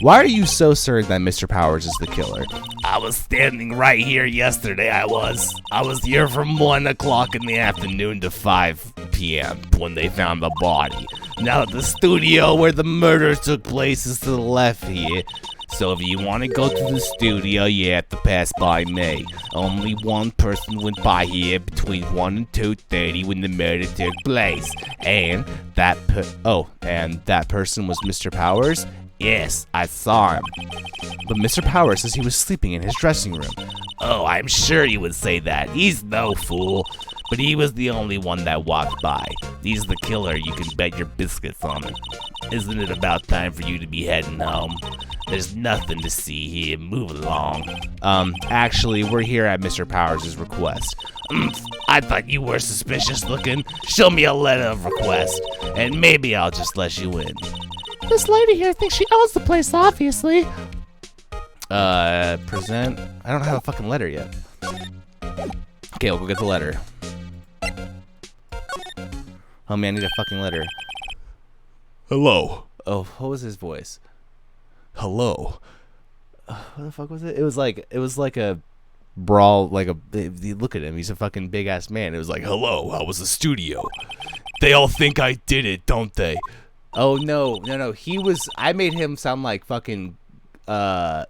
Why are you so certain that Mr. Powers is the killer? I was standing right here yesterday, I was here from 1 o'clock in the afternoon to 5 p.m. when they found the body. Now, the studio where the murder took place is to the left here. So if you want to go to the studio, you have to pass by me. Only one person went by here between 1 and 2:30 when the murder took place. And that person was Mr. Powers? Yes, I saw him. But Mr. Powers says he was sleeping in his dressing room. Oh, I'm sure he would say that. He's no fool. But he was the only one that walked by. He's the killer, you can bet your biscuits on it. Isn't it about time for you to be heading home? There's nothing to see here. Move along. Actually, we're here at Mr. Powers' request. I thought you were suspicious looking. Show me a letter of request, and maybe I'll just let you in. This lady here thinks she owns the place, obviously. Present. I don't have a fucking letter yet. Okay, we'll go get the letter. Oh man, I need a fucking letter. Hello. Oh, what was his voice? Hello. What the fuck was it? It was like a brawl, look at him, he's a fucking big ass man. It was like, hello, how was the studio? They all think I did it, don't they? Oh no, I made him sound like fucking Gonta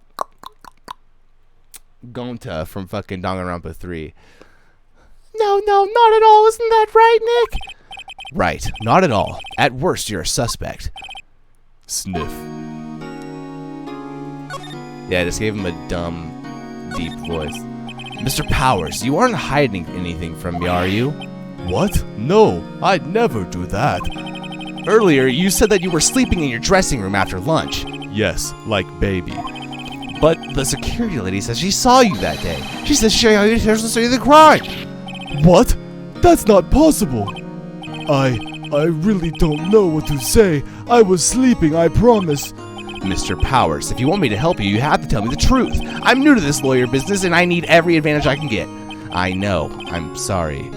from fucking Danganronpa 3. No, not at all. Isn't that right, Nick? Right, not at all. At worst, you're a suspect. Sniff. Yeah, I just gave him a dumb, deep voice. Mr. Powers, you aren't hiding anything from me, are you? What? No, I'd never do that. Earlier, you said that you were sleeping in your dressing room after lunch. Yes, like baby. But the security lady says she saw you that day. She says she saw you to see the crime. What? That's not possible. I really don't know what to say. I was sleeping, I promise. Mr. Powers, if you want me to help you, you have to tell me the truth. I'm new to this lawyer business, and I need every advantage I can get. I know. I'm sorry.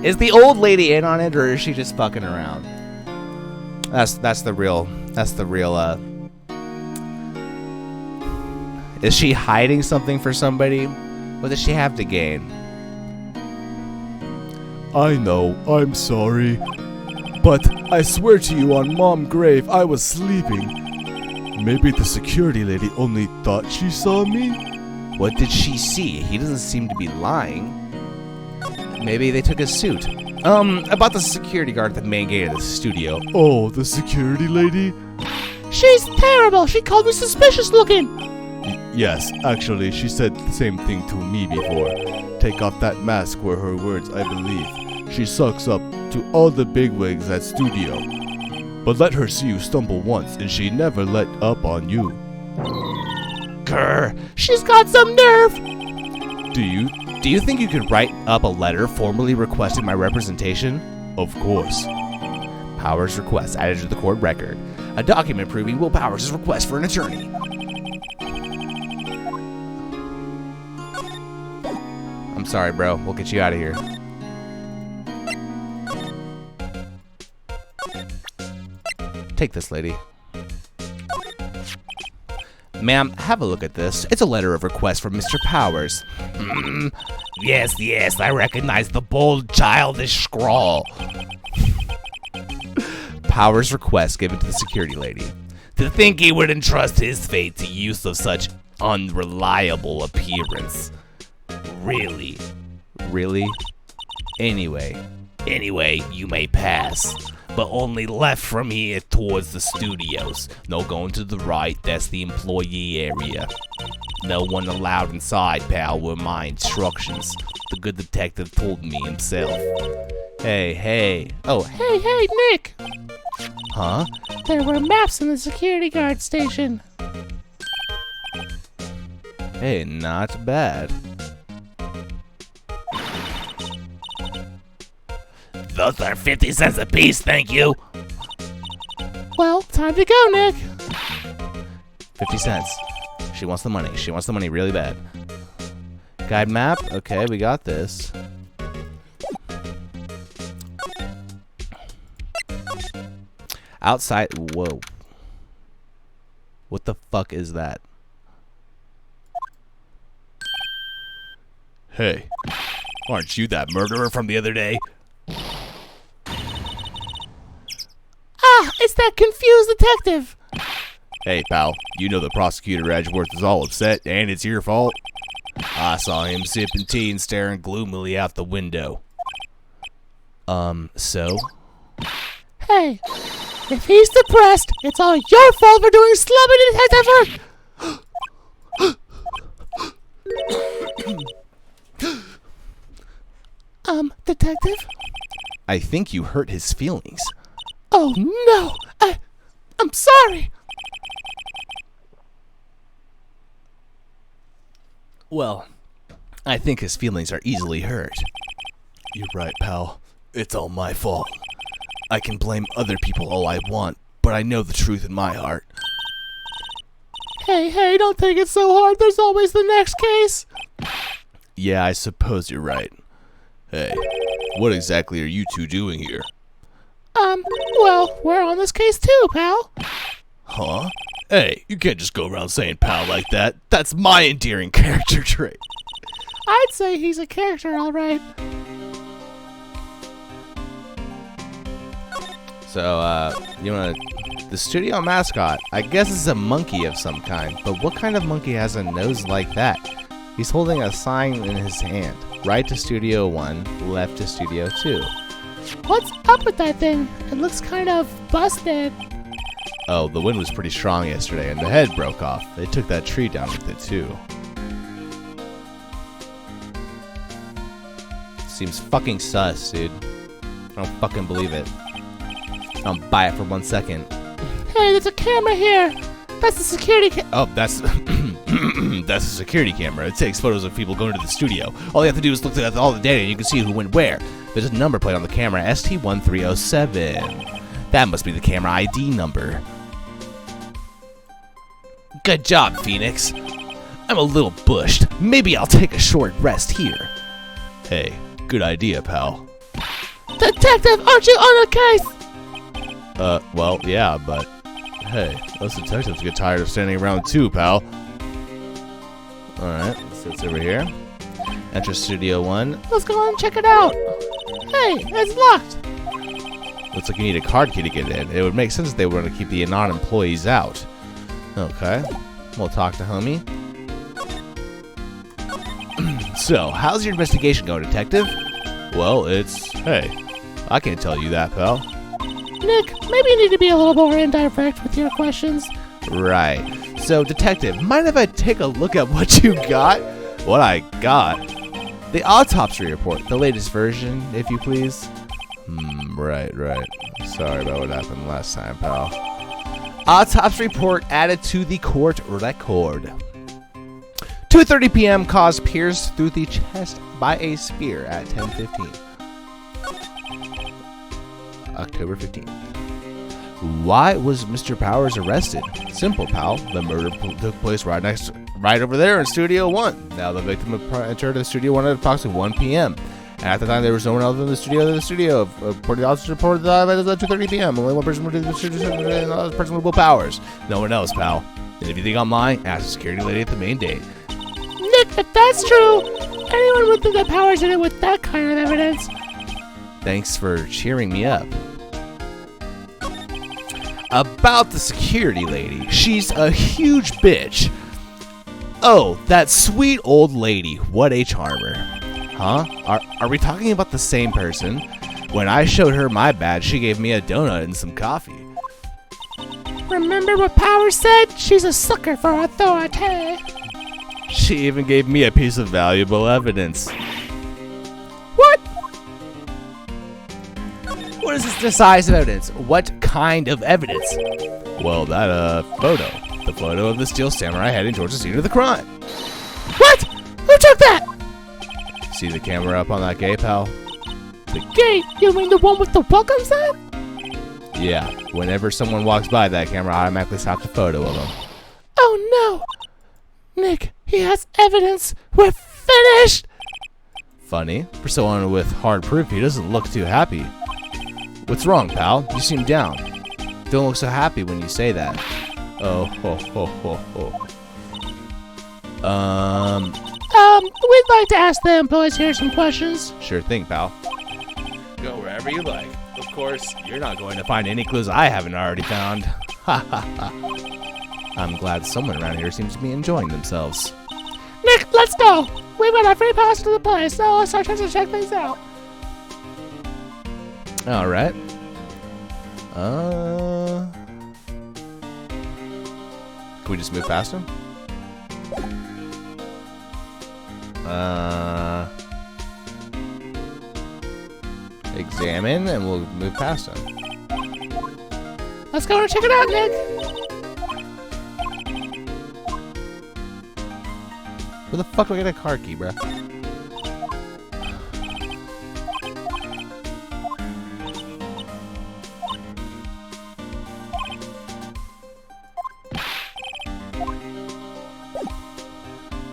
Is the old lady in on it, or is she just fucking around? That's the real. Is she hiding something for somebody? What does she have to gain? I know, I'm sorry. But I swear to you on Mom Grave, I was sleeping. Maybe the security lady only thought she saw me? What did she see? He doesn't seem to be lying. Maybe they took his suit. About the security guard at the main gate of the studio. Oh, the security lady? She's terrible. She called me suspicious looking. Yes, actually, she said the same thing to me before. Take off that mask were her words, I believe. She sucks up to all the bigwigs at studio. But let her see you stumble once, and she never let up on you. Grr. She's got some nerve. Do you think you could write up a letter formally requesting my representation? Of course. Powers' request added to the court record. A document proving Will Powers' request for an attorney. I'm sorry, bro. We'll get you out of here. Take this, lady. Ma'am, have a look at this. It's a letter of request from Mr. Powers. Yes, I recognize the bold, childish scrawl. Powers' request given to the security lady. To think he would entrust his fate to use of such unreliable appearance. Really? Anyway, you may pass. But only left from here towards the studios. No going to the right, that's the employee area. No one allowed inside, pal, were my instructions. The good detective told me himself. Hey. Oh, Hey, Nick. huh? There were maps in the security guard station. Hey, not bad. Those are 50 cents a piece, thank you. Well, time to go, Nick. 50 cents. She wants the money. She wants the money really bad. Guide map? Okay, we got this. Outside. Whoa. What the fuck is that? Hey, aren't you that murderer from the other day? Ah, it's that confused detective. Hey, pal, you know the prosecutor Edgeworth is all upset, and it's your fault. I saw him sipping tea and staring gloomily out the window. So? Hey, if he's depressed, it's all your fault for doing sloppy detective work. Detective? I think you hurt his feelings. Oh no, I'm sorry. Well, I think his feelings are easily hurt. You're right, pal. It's all my fault. I can blame other people all I want, but I know the truth in my heart. Hey, don't take it so hard. There's always the next case. Yeah, I suppose you're right. Hey, what exactly are you two doing here? Well, we're on this case too, pal. Huh? Hey, you can't just go around saying pal like that. That's my endearing character trait. I'd say he's a character, all right. So, the studio mascot, I guess it's a monkey of some kind, but what kind of monkey has a nose like that? He's holding a sign in his hand. Right to Studio 1, left to Studio 2. What's up with that thing? It looks kind of busted. Oh, the wind was pretty strong yesterday, and the head broke off. They took that tree down with it, too. Seems fucking sus, dude. I don't fucking believe it. I don't buy it for 1 second. Hey, there's a camera here. That's the security Oh, that's that's a security camera. It takes photos of people going to the studio. All you have to do is look at all the data and you can see who went where. There's a number plate on the camera, ST1307. That must be the camera ID number. Good job, Phoenix. I'm a little bushed. Maybe I'll take a short rest here. Hey, good idea, pal. Detective, aren't you on the case? Well, yeah, but hey, us detectives get tired of standing around too, pal. Alright, sits over here. Enter Studio 1. Let's go and check it out. Hey, it's locked. Looks like you need a card key to get in. It would make sense if they were to keep the non-employees out. Okay, we'll talk to homie. So, how's your investigation going, detective? Well, hey, I can't tell you that, pal. Nick, maybe you need to be a little more indirect with your questions. Right. So, detective, mind if I take a look at what you got? What I got? The autopsy report, the latest version, if you please. Right. Sorry about what happened last time, pal. Autopsy report added to the court record. 2:30 p.m. cause pierced through the chest by a spear at 10:15. October 15th. Why was Mr. Powers arrested? Simple, pal. The murder took place right over there in Studio 1. Now the victim entered the Studio 1 at approximately 1 p.m. And at the time, there was no one else in the studio. According to the officer reported that it was at 2:30 p.m. Only one person moved to the studio, and the other person with Powers. No one else, pal. And if you think I'm lying, ask the security lady at the main gate. Nick, if that's true, anyone would think that Powers did it with that kind of evidence. Thanks for cheering me up. About the security lady, she's a huge bitch. Oh, that sweet old lady, what a charmer. Huh? Are we talking about the same person? When I showed her my badge, she gave me a donut and some coffee. Remember what Powers said? She's a sucker for authority. She even gave me a piece of valuable evidence. What? What is this decisive evidence? What kind of evidence? Well, that, photo. The photo of the steel samurai heading towards the scene of the crime. What? Who took that? See the camera up on that gate, pal? The gate? You mean the one with the welcome sign? Yeah. Whenever someone walks by, that camera automatically stops a photo of them. Oh no! Nick, he has evidence. We're finished! Funny. For someone with hard proof, he doesn't look too happy. What's wrong, pal? You seem down. Don't look so happy when you say that. Oh, ho, ho, ho, ho. We'd like to ask the employees here some questions. Sure thing, pal. Go wherever you like. Of course, you're not going to find any clues I haven't already found. Ha ha ha. I'm glad someone around here seems to be enjoying themselves. Nick, let's go. We've got a free pass to the place, so let's start to check things out. All right. Can we just move past him? Examine, and we'll move past him. Let's go and check it out, Nick. Where the fuck do I get a car key, bruh?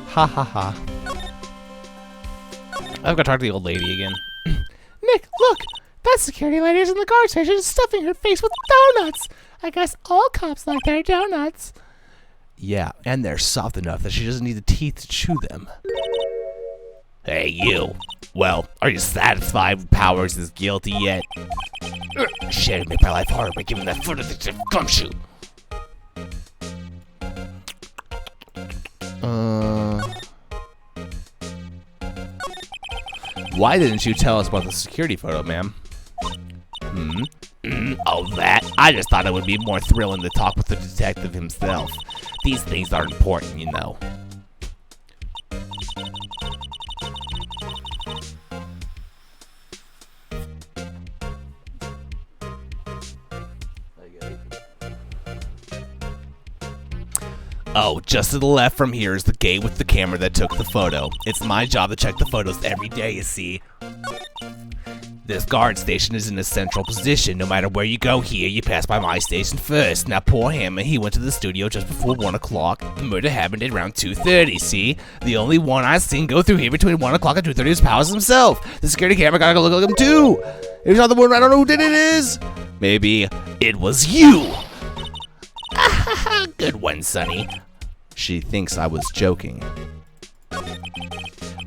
Ha ha ha. I've got to talk to the old lady again. Nick, look. That security lady is in the guard station stuffing her face with donuts. I guess all cops like their donuts. Yeah, and they're soft enough that she doesn't need the teeth to chew them. Hey, you. Well, are you satisfied with Powers is guilty yet? Shit, it made my life harder by giving that foot a gumshoe. Why didn't you tell us about the security photo, ma'am? Oh, that? I just thought it would be more thrilling to talk with the detective himself. These things are important, you know. Oh, just to the left from here is the gate with the camera that took the photo. It's my job to check the photos every day, you see. This guard station is in a central position. No matter where you go here, you pass by my station first. Now, poor Hammer, he went to the studio just before 1 o'clock. The murder happened at around 2:30, see? The only one I've seen go through here between 1 o'clock and 2:30 is Powers himself. The security camera gotta go look at him, too. If he's not the one, I don't know who did it is. Maybe it was you. Good one, Sonny. She thinks I was joking.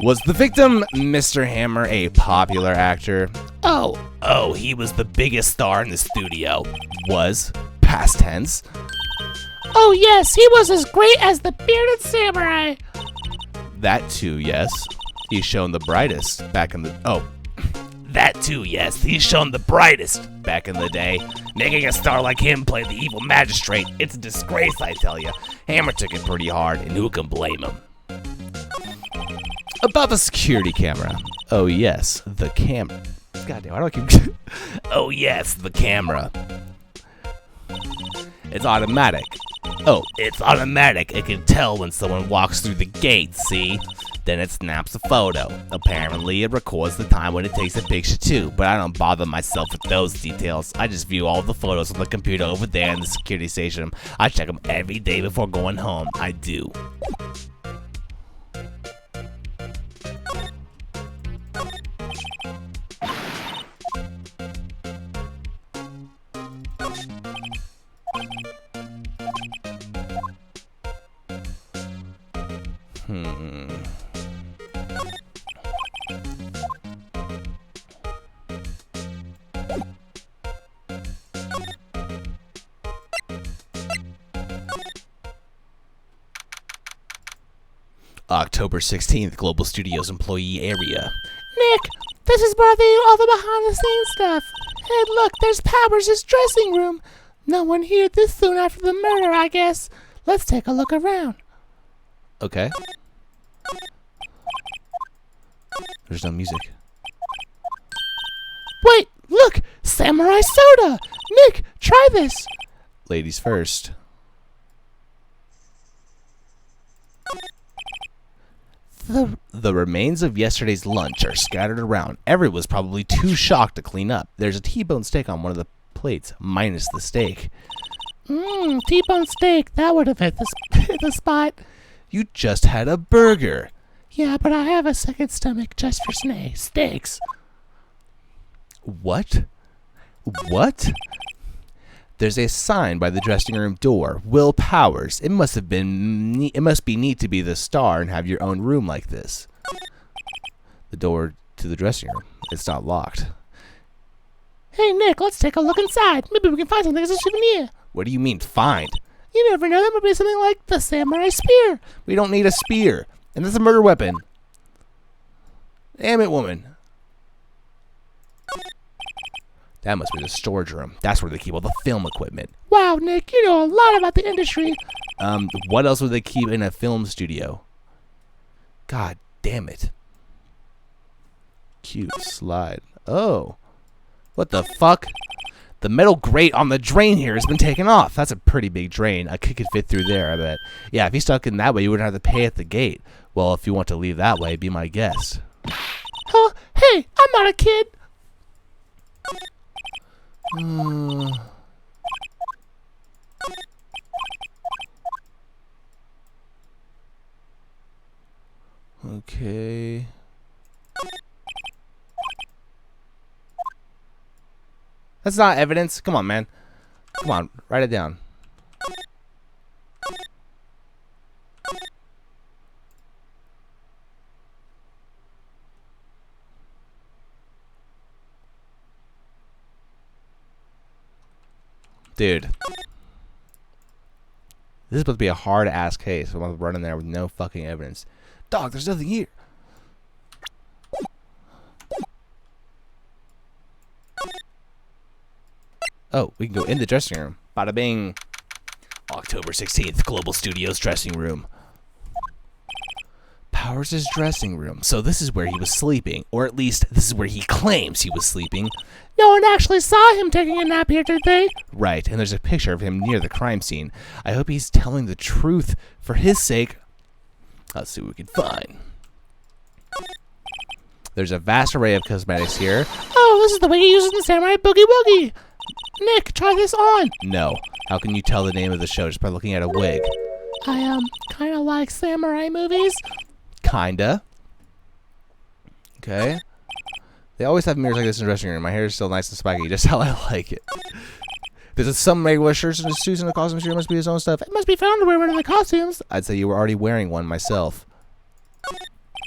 Was the victim, Mr. Hammer, a popular actor? Oh, he was the biggest star in the studio. Was? Past tense? Oh, yes, he was as great as the bearded samurai. That too, yes. He's shown the brightest back in the... Oh. That too, yes. He's shown the brightest back in the day. Making a star like him play the evil magistrate, it's a disgrace, I tell you. Hammer took it pretty hard, and who can blame him? About the security camera. Oh, yes, the camera. Goddamn, why do I keep... Oh, yes, the camera. It's automatic. Oh, it's automatic. It can tell when someone walks through the gate, see? Then it snaps a photo. Apparently, it records the time when it takes a picture too, but I don't bother myself with those details. I just view all the photos on the computer over there in the security station. I check them every day before going home. I do. October 16th, Global Studios employee area. Nick, this is where all the behind-the-scenes stuff. Hey, look, there's Powers' dressing room. No one here this soon after the murder, I guess. Let's take a look around. Okay. There's no music. Wait, look! Samurai soda! Nick, try this! Ladies first. The remains of yesterday's lunch are scattered around. Everyone was probably too shocked to clean up. There's a T-bone steak on one of the plates, minus the steak. T-bone steak. That would have hit the spot. You just had a burger. Yeah, but I have a second stomach just for steaks. What? What? There's a sign by the dressing room door. Will Powers. It must be neat to be the star and have your own room like this. The door to the dressing room. It's not locked. Hey, Nick, let's take a look inside. Maybe we can find something as a souvenir. What do you mean, find? You never know. That might be something like the samurai spear. We don't need a spear. And that's a murder weapon. Damn it, woman. That must be the storage room. That's where they keep all the film equipment. Wow, Nick, you know a lot about the industry. What else would they keep in a film studio? God damn it. Cute slide. Oh. What the fuck? The metal grate on the drain here has been taken off. That's a pretty big drain. A kid could fit through there, I bet. Yeah, if you stuck in that way, you wouldn't have to pay at the gate. Well, if you want to leave that way, be my guest. Huh? Hey, I'm not a kid. Okay. That's not evidence. Come on, man. Come on, write it down. Dude. This is supposed to be a hard-ass case. I'm running there with no fucking evidence. Dog, there's nothing here. Oh, we can go in the dressing room. Bada bing. October 16th, Global Studios dressing room. Powers' dressing room. So this is where he was sleeping. Or at least, this is where he claims he was sleeping. No one actually saw him taking a nap here, did they? Right, and there's a picture of him near the crime scene. I hope he's telling the truth. For his sake, let's see what we can find. There's a vast array of cosmetics here. Oh, this is the way he uses the samurai boogie woogie. Nick, try this on. No. How can you tell the name of the show just by looking at a wig? I, kind of like samurai movies. Kinda. Okay. They always have mirrors like this in the dressing room. My hair is still nice and spiky, just how I like it. There's some regular shirts and suits in the costume here. Must be his own stuff. It must be found to wear one of the costumes. I'd say you were already wearing one myself.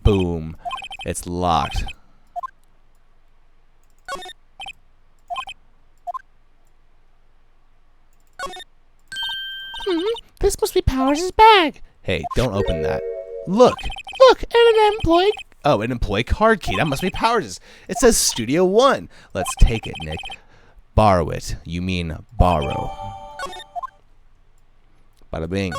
Boom. It's locked. This must be Powers' bag. Hey, don't open that. Look. Look, and an employee. Oh, an employee card key. That must be Powers'. It says Studio 1. Let's take it, Nick. Borrow it. You mean borrow. Bada bing.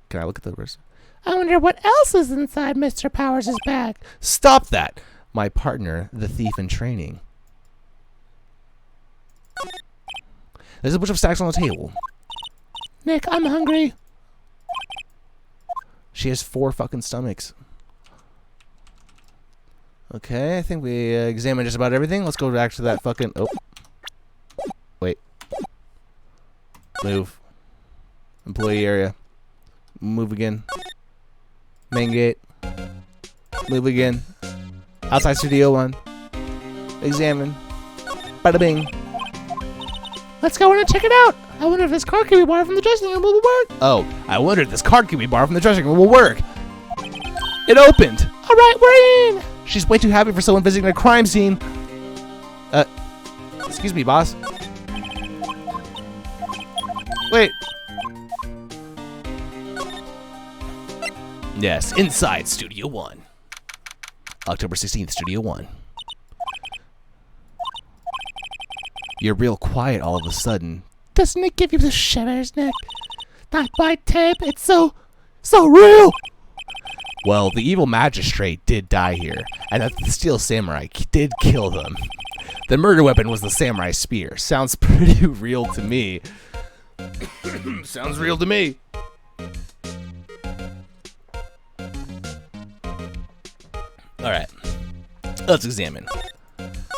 Can I look at the rest? I wonder what else is inside Mr. Powers' bag. Stop that! My partner, the thief in training. There's a bunch of stacks on the table. Nick, I'm hungry. She has 4 fucking stomachs. Okay, I think we examined just about everything. Let's go back to that fucking... Oh. Wait. Move. Employee area. Move again. Main gate. Move again. Outside Studio 1. Examine. Bada bing. Let's go in and check it out. I wonder if this card can be borrowed from the dressing room will work. Oh, I wonder if this card can be borrowed from the dressing room will work. It opened. All right, we're in. She's way too happy for someone visiting a crime scene. Excuse me, boss. Wait. Yes, inside Studio 1. October 16th, Studio 1. You're real quiet all of a sudden. Doesn't it give you the shivers, Nick? That white tape, it's so real. Well, the evil magistrate did die here, and that the steel samurai did kill them. The murder weapon was the samurai spear. Sounds pretty real to me. Sounds real to me. Alright, let's examine.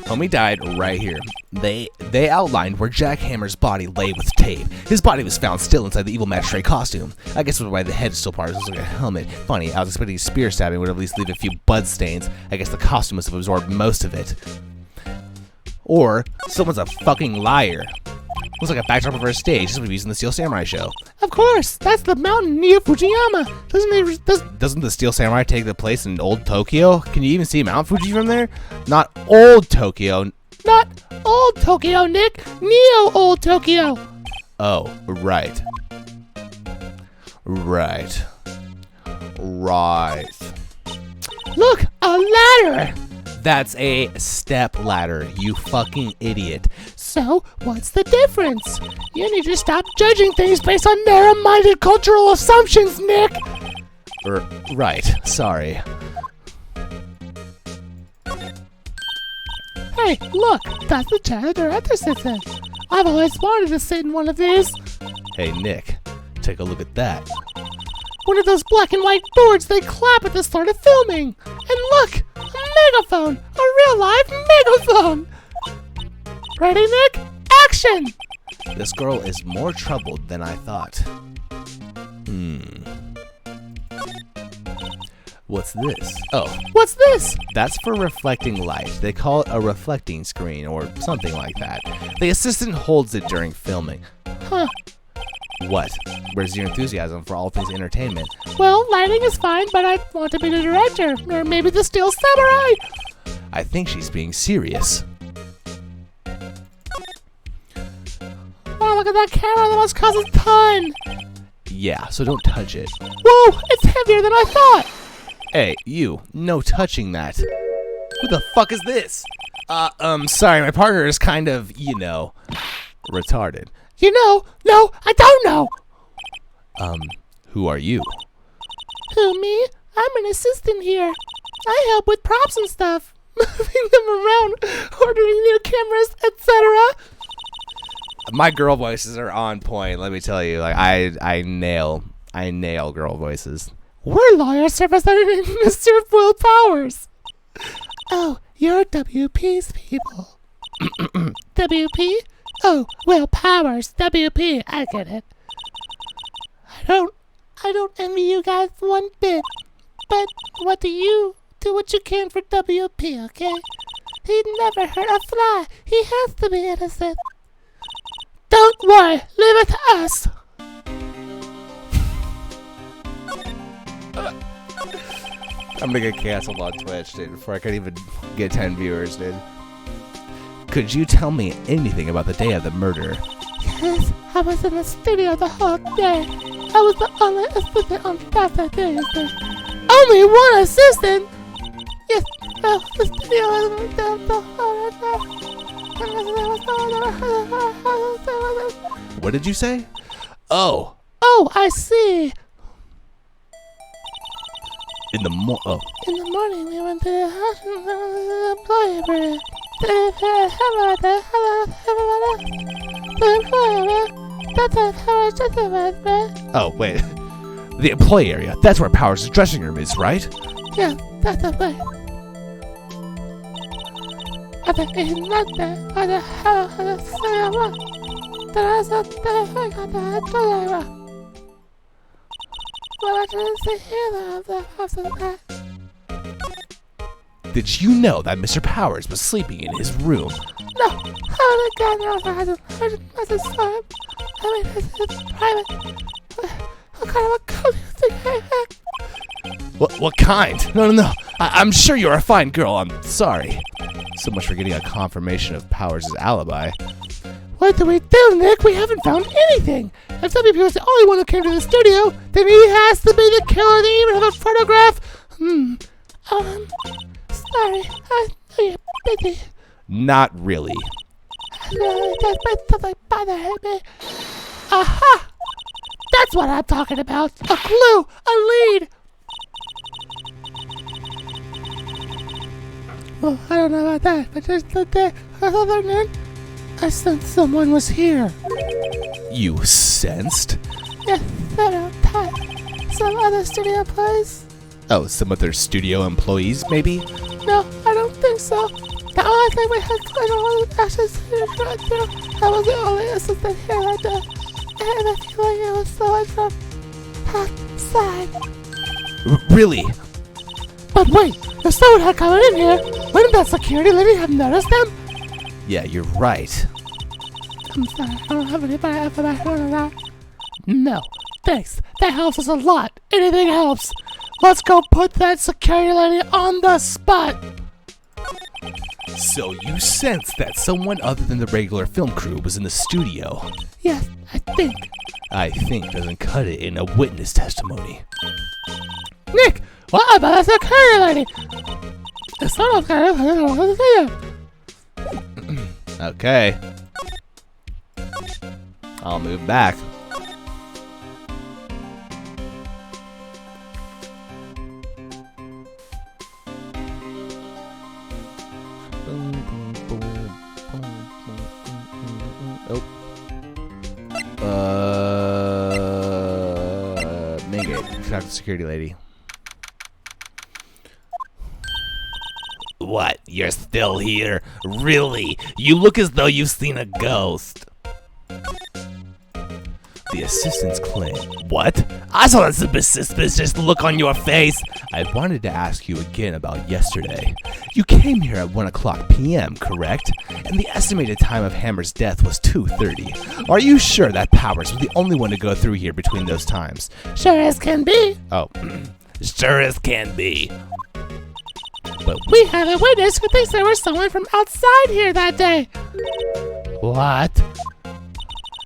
Homie died right here. They outlined where Jack Hammer's body lay with tape. His body was found still inside the evil magistrate costume. I guess that's why the head is still part of it. It looks like a helmet. Funny, I was expecting spear stabbing would at least leave a few blood stains. I guess the costume must have absorbed most of it. Or, someone's a fucking liar. Looks like a backdrop of her stage. This would be used in the Steel Samurai show. Of course, that's the mountain near Fujiyama. Doesn't the Steel Samurai take the place in old Tokyo? Can you even see Mount Fuji from there? Not old Tokyo. Not old Tokyo, Nick. Neo old Tokyo. Oh, right. Right. Look, a ladder. That's a step ladder, you fucking idiot. So, what's the difference? You need to stop judging things based on narrow-minded cultural assumptions, Nick. Right, sorry. Hey, look, that's the chair the director sits in. I've always wanted to sit in one of these. Hey, Nick, take a look at that. One of those black and white boards they clap at the start of filming. And look, a megaphone, a real live megaphone. Ready, Nick? Action! This girl is more troubled than I thought. What's this? Oh, What's this? that's for reflecting light. They call it a reflecting screen or something like that. The assistant holds it during filming. Huh. What? Where's your enthusiasm for all things entertainment? Well, lighting is fine, but I want to be the director. Or maybe the Steel Samurai. I think she's being serious. Oh, look at that camera. That must cost a ton. Yeah, so don't touch it. Whoa, it's heavier than I thought. Hey, you, no touching that. Who the fuck is this? Sorry, my partner is kind of, retarded. You know, no, I don't know. Who are you? Who, me? I'm an assistant here. I help with props and stuff. Moving them around, ordering new cameras, etc. My girl voices are on point, let me tell you. Like, I nail girl voices. We're lawyers representing Mr. Will Powers. Oh, you're WP's people. WP? Oh, Will Powers, WP, I get it. I don't envy you guys one bit. But what do you do what you can for WP, okay? He'd never hurt a fly. He has to be innocent. Don't worry, leave it to us. I'm gonna get canceled on Twitch, dude, before I can even get 10 viewers, dude. Could you tell me anything about the day of the murder? Yes, I was in the studio the whole day. I was the only assistant on staff that day. Only one assistant? Yes, well, the studio was the whole day. What did you say? Oh, Oh, I see. in the In the morning, we went to the house and the employee break. Oh, wait. The employee area. That's where Powers' dressing room is, right? Yeah, that's the way. I think it's not there. I don't have to say a lot. There's a thing I got to but I didn't see either after that. Did you know that Mr. Powers was sleeping in his room? No, how did I get out? I didn't message for him. I mean, it's private. What kind of a code do you think I have? What kind? No. I'm sure you're a fine girl. I'm sorry. So much for getting a confirmation of Powers' alibi. What do we do, Nick? We haven't found anything. If WP was the only one who came to the studio, then he has to be the killer. They even have a photograph. Sorry. I know you're busy. Not really. Aha! That's what I'm talking about. A clue, a lead. Well, I don't know about that, but just other than that, I sensed someone was here. You sensed? Yes, that some other studio place. Oh, some other studio employees, maybe? No, I don't think so. The only thing we had going on was Ash's director. I was the only assistant here and I had a feeling it was someone from outside. Really? But wait, if someone had come in here, wouldn't that security lady have noticed them? Yeah, you're right. I'm sorry, I don't have any information. No, thanks. That helps us a lot. Anything helps. Let's go put that security lady on the spot. So you sense that someone other than the regular film crew was in the studio. Yes, I think. I think doesn't cut it in a witness testimony. Nick, what about the security lady? It's not Okay. I'll move back. Oh. Make it. Talk to the security lady. What? You're still here? Really? You look as though you've seen a ghost. The assistant's claim. What? I saw that suspicious look on your face. I wanted to ask you again about yesterday. You came here at 1:00 p.m., correct? And the estimated time of Hammer's death was 2:30. Are you sure that Powers was the only one to go through here between those times? Sure as can be. Oh, Sure as can be. but We have a witness who thinks there was someone from outside here that day. what?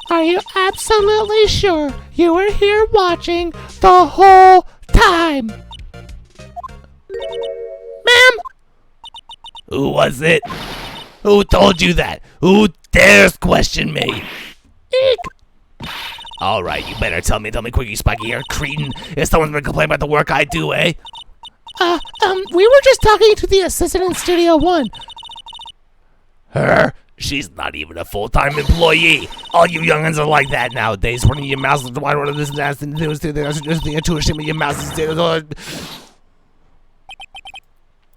Are you absolutely sure you were here watching the whole time? Ma'am? Who was it? Who told you that? Who dares question me? Eek. Alright, you better tell me quick, you spiky haired cretin. If someone's been complaining about the work I do, eh? We were just talking to the assistant in Studio 1. Her? She's not even a full-time employee. All you youngins are like that nowadays. Running your mouths to wide order this and that and this and that. Just the intuition with your mouths.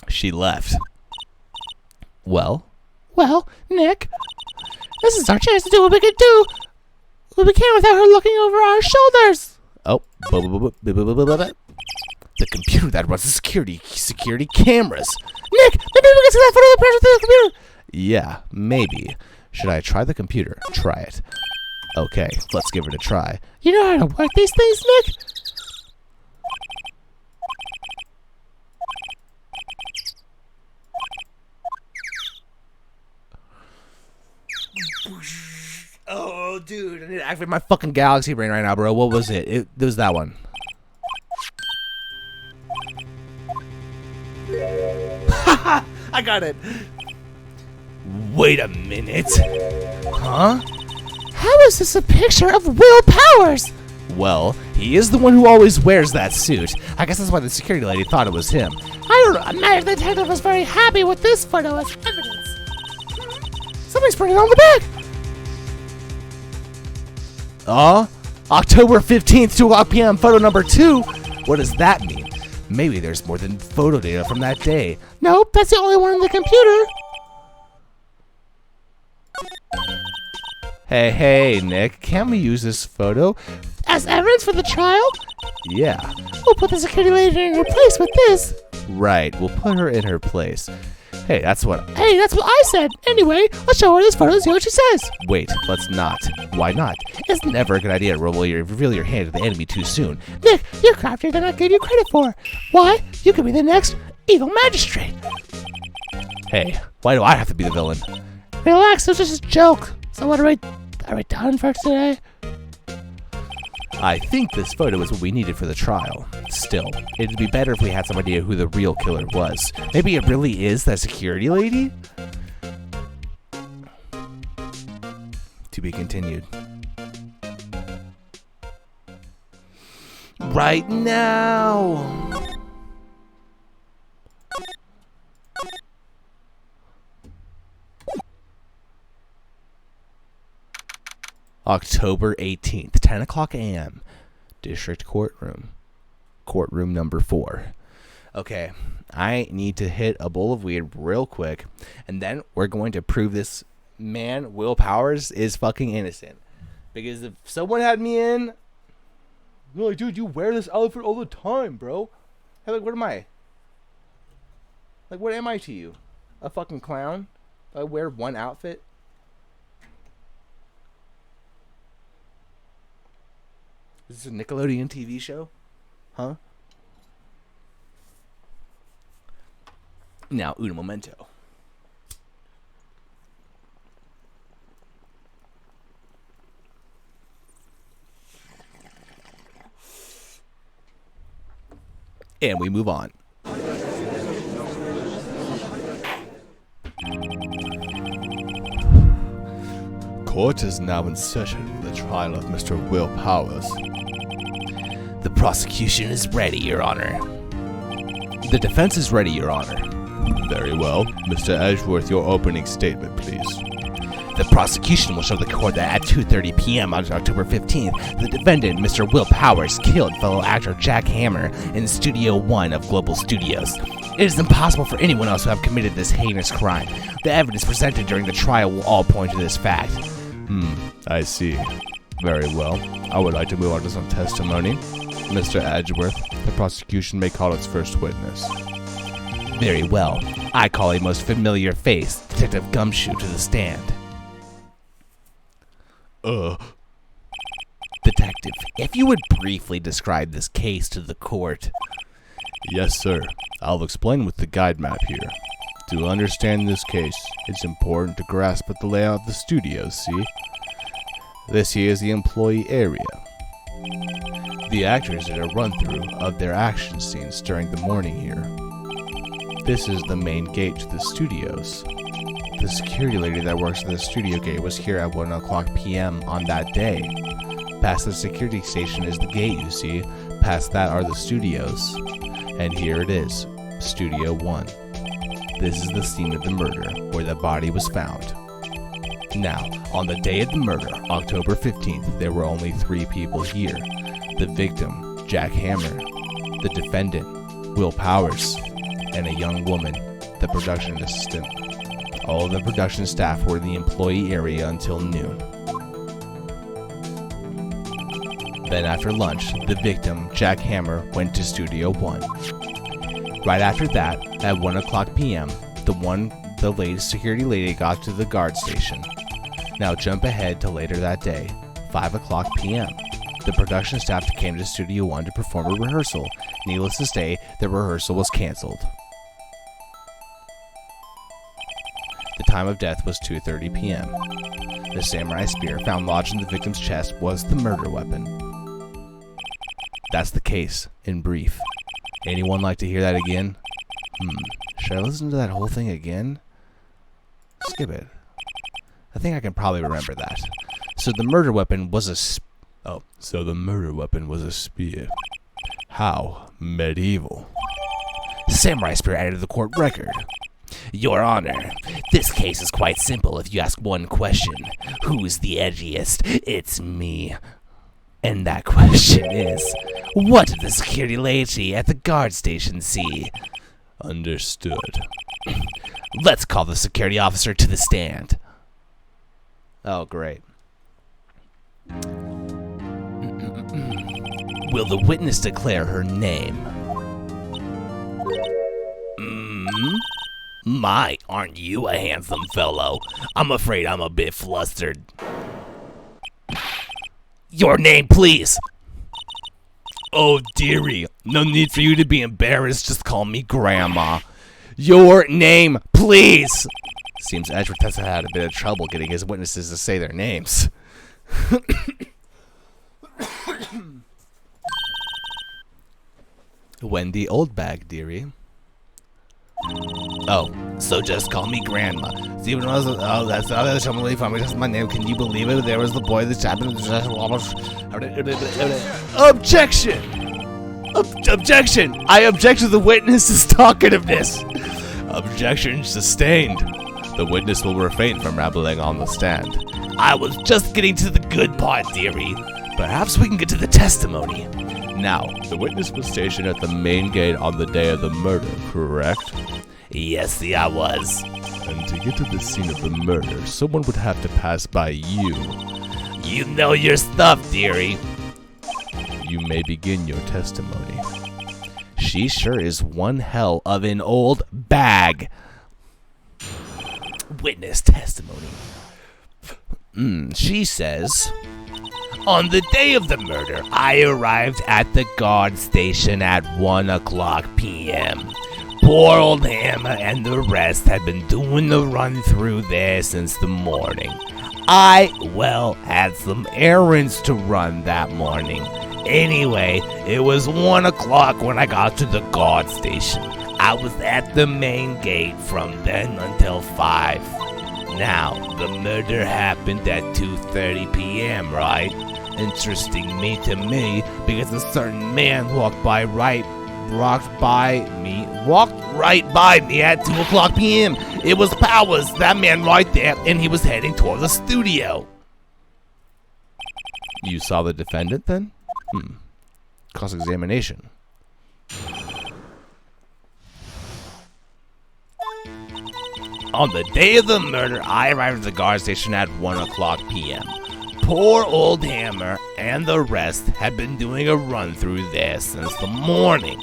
She left. Well, Well, Nick, this is our chance to do what we can do. What we can without her looking over our shoulders. oh, the computer that runs the security cameras. Nick, maybe we can see that photo of the person through the computer. Yeah, maybe. Should I try the computer? Try it. Okay, let's give it a try. You know how to work these things, Nick? Oh, dude, I need to activate my fucking galaxy brain right now, bro. What was it? It was that one. I got it. Wait a minute. Huh? How is this a picture of Will Powers? Well, he is the one who always wears that suit. I guess that's why the security lady thought it was him. I don't know. Imagine the detective was very happy with this photo as evidence. Somebody's printing on the back. October 15th, 2:00 p.m., photo number 2. What does that mean? Maybe there's more than photo data from that day. Nope, that's the only one in the computer. Hey, Nick, can't we use this photo? As evidence for the trial? Yeah, We'll put the security lady in her place with this. right, we'll put her in her place. Hey, that's what... Hey, that's what I said. Anyway, let's show her this photo and see what she says. Wait, let's not. Why not? It's never a good idea to reveal your hand to the enemy too soon. Nick, you're craftier than I gave you credit for. Why? You could be the next evil magistrate. Hey, why do I have to be the villain? Relax, it was just a joke. So what are we done for today? I think this photo is what we needed for the trial. Still, it'd be better if we had some idea who the real killer was. Maybe it really is that security lady? To be continued. Right now! October 18th, 10:00 a.m. District Courtroom. Courtroom number 4. Okay, I need to hit a bowl of weed real quick, and then we're going to prove this man, Will Powers, is fucking innocent. Because if someone had me in, you're like, dude, you wear this outfit all the time, bro. Hey, like, what am I? Like, what am I to you? A fucking clown? I wear one outfit? Is this a Nickelodeon TV show? Huh? Now, un momento. And we move on. Court is now in session for the trial of Mr. Will Powers. The prosecution is ready, Your Honor. The defense is ready, Your Honor. Very well. Mr. Edgeworth, your opening statement, please. The prosecution will show the court that at 2:30 p.m. on October 15th, the defendant, Mr. Will Powers, killed fellow actor Jack Hammer in Studio 1 of Global Studios. It is impossible for anyone else to have committed this heinous crime. The evidence presented during the trial will all point to this fact. I see. Very well. I would like to move on to some testimony. Mr. Edgeworth, the prosecution may call its first witness. Very well. I call a most familiar face, Detective Gumshoe, to the stand. Detective, if you would briefly describe this case to the court. Yes, sir. I'll explain with the guide map here. To understand this case, it's important to grasp at the layout of the studios, see? This here is the employee area. The actors did a run-through of their action scenes during the morning here. This is the main gate to the studios. The security lady that works at the studio gate was here at 1 o'clock p.m. on that day. Past the security station is the gate, you see. Past that are the studios. And here it is, Studio 1. This is the scene of the murder, where the body was found. Now, on the day of the murder, October 15th, there were only 3 people here. The victim, Jack Hammer, the defendant, Will Powers, and a young woman, the production assistant. All of the production staff were in the employee area until noon. Then after lunch, the victim, Jack Hammer, went to Studio 1. Right after that, at 1 o'clock p.m., the security lady got to the guard station. Now jump ahead to later that day, 5 o'clock p.m. The production staff came to Studio 1 to perform a rehearsal. Needless to say, the rehearsal was canceled. The time of death was 2:30 p.m. The samurai spear found lodged in the victim's chest was the murder weapon. That's the case, in brief. Anyone like to hear that again? Should I listen to that whole thing again? Skip it. I think I can probably remember that. So the murder weapon was a spear. How medieval. Samurai spear added to the court record. Your Honor, this case is quite simple if you ask one question. Who's the edgiest? It's me. And that question is, what did the security lady at the guard station see? Understood. Let's call the security officer to the stand. Oh, great. Will the witness declare her name? My, aren't you a handsome fellow? I'm afraid I'm a bit flustered. Your name, please. Oh, dearie, no need for you to be embarrassed. Just call me Grandma. Your name, please. Seems Edgeworth has had a bit of trouble getting his witnesses to say their names. Wendy Oldbag, dearie. Oh, so just call me Grandma. See, when I was, that's really funny. Just my name. Can you believe it? There was the boy that happened. Objection! Objection! I object to the witness's talkativeness. Objection sustained. The witness will refrain from rambling on the stand. I was just getting to the good part, dearie. Perhaps we can get to the testimony. Now, the witness was stationed at the main gate on the day of the murder, correct? Yes, I was. And to get to the scene of the murder, someone would have to pass by you. You know your stuff, dearie. You may begin your testimony. She sure is one hell of an old bag. Witness testimony. She says, On the day of the murder, I arrived at the guard station at 1:00 p.m. Poor old Hammer and the rest had been doing the run through there since the morning. I, had some errands to run that morning. Anyway, it was 1:00 when I got to the guard station. I was at the main gate from then until 5. Now, the murder happened at 2:30 p.m., right? Interesting to me, because a certain man walked right by me at 2:00 p.m. It was Powers, that man right there, and he was heading toward the studio. You saw the defendant then? Cross-examination. On the day of the murder, I arrived at the guard station at 1:00 p.m. Poor old Hammer and the rest had been doing a run through there since the morning.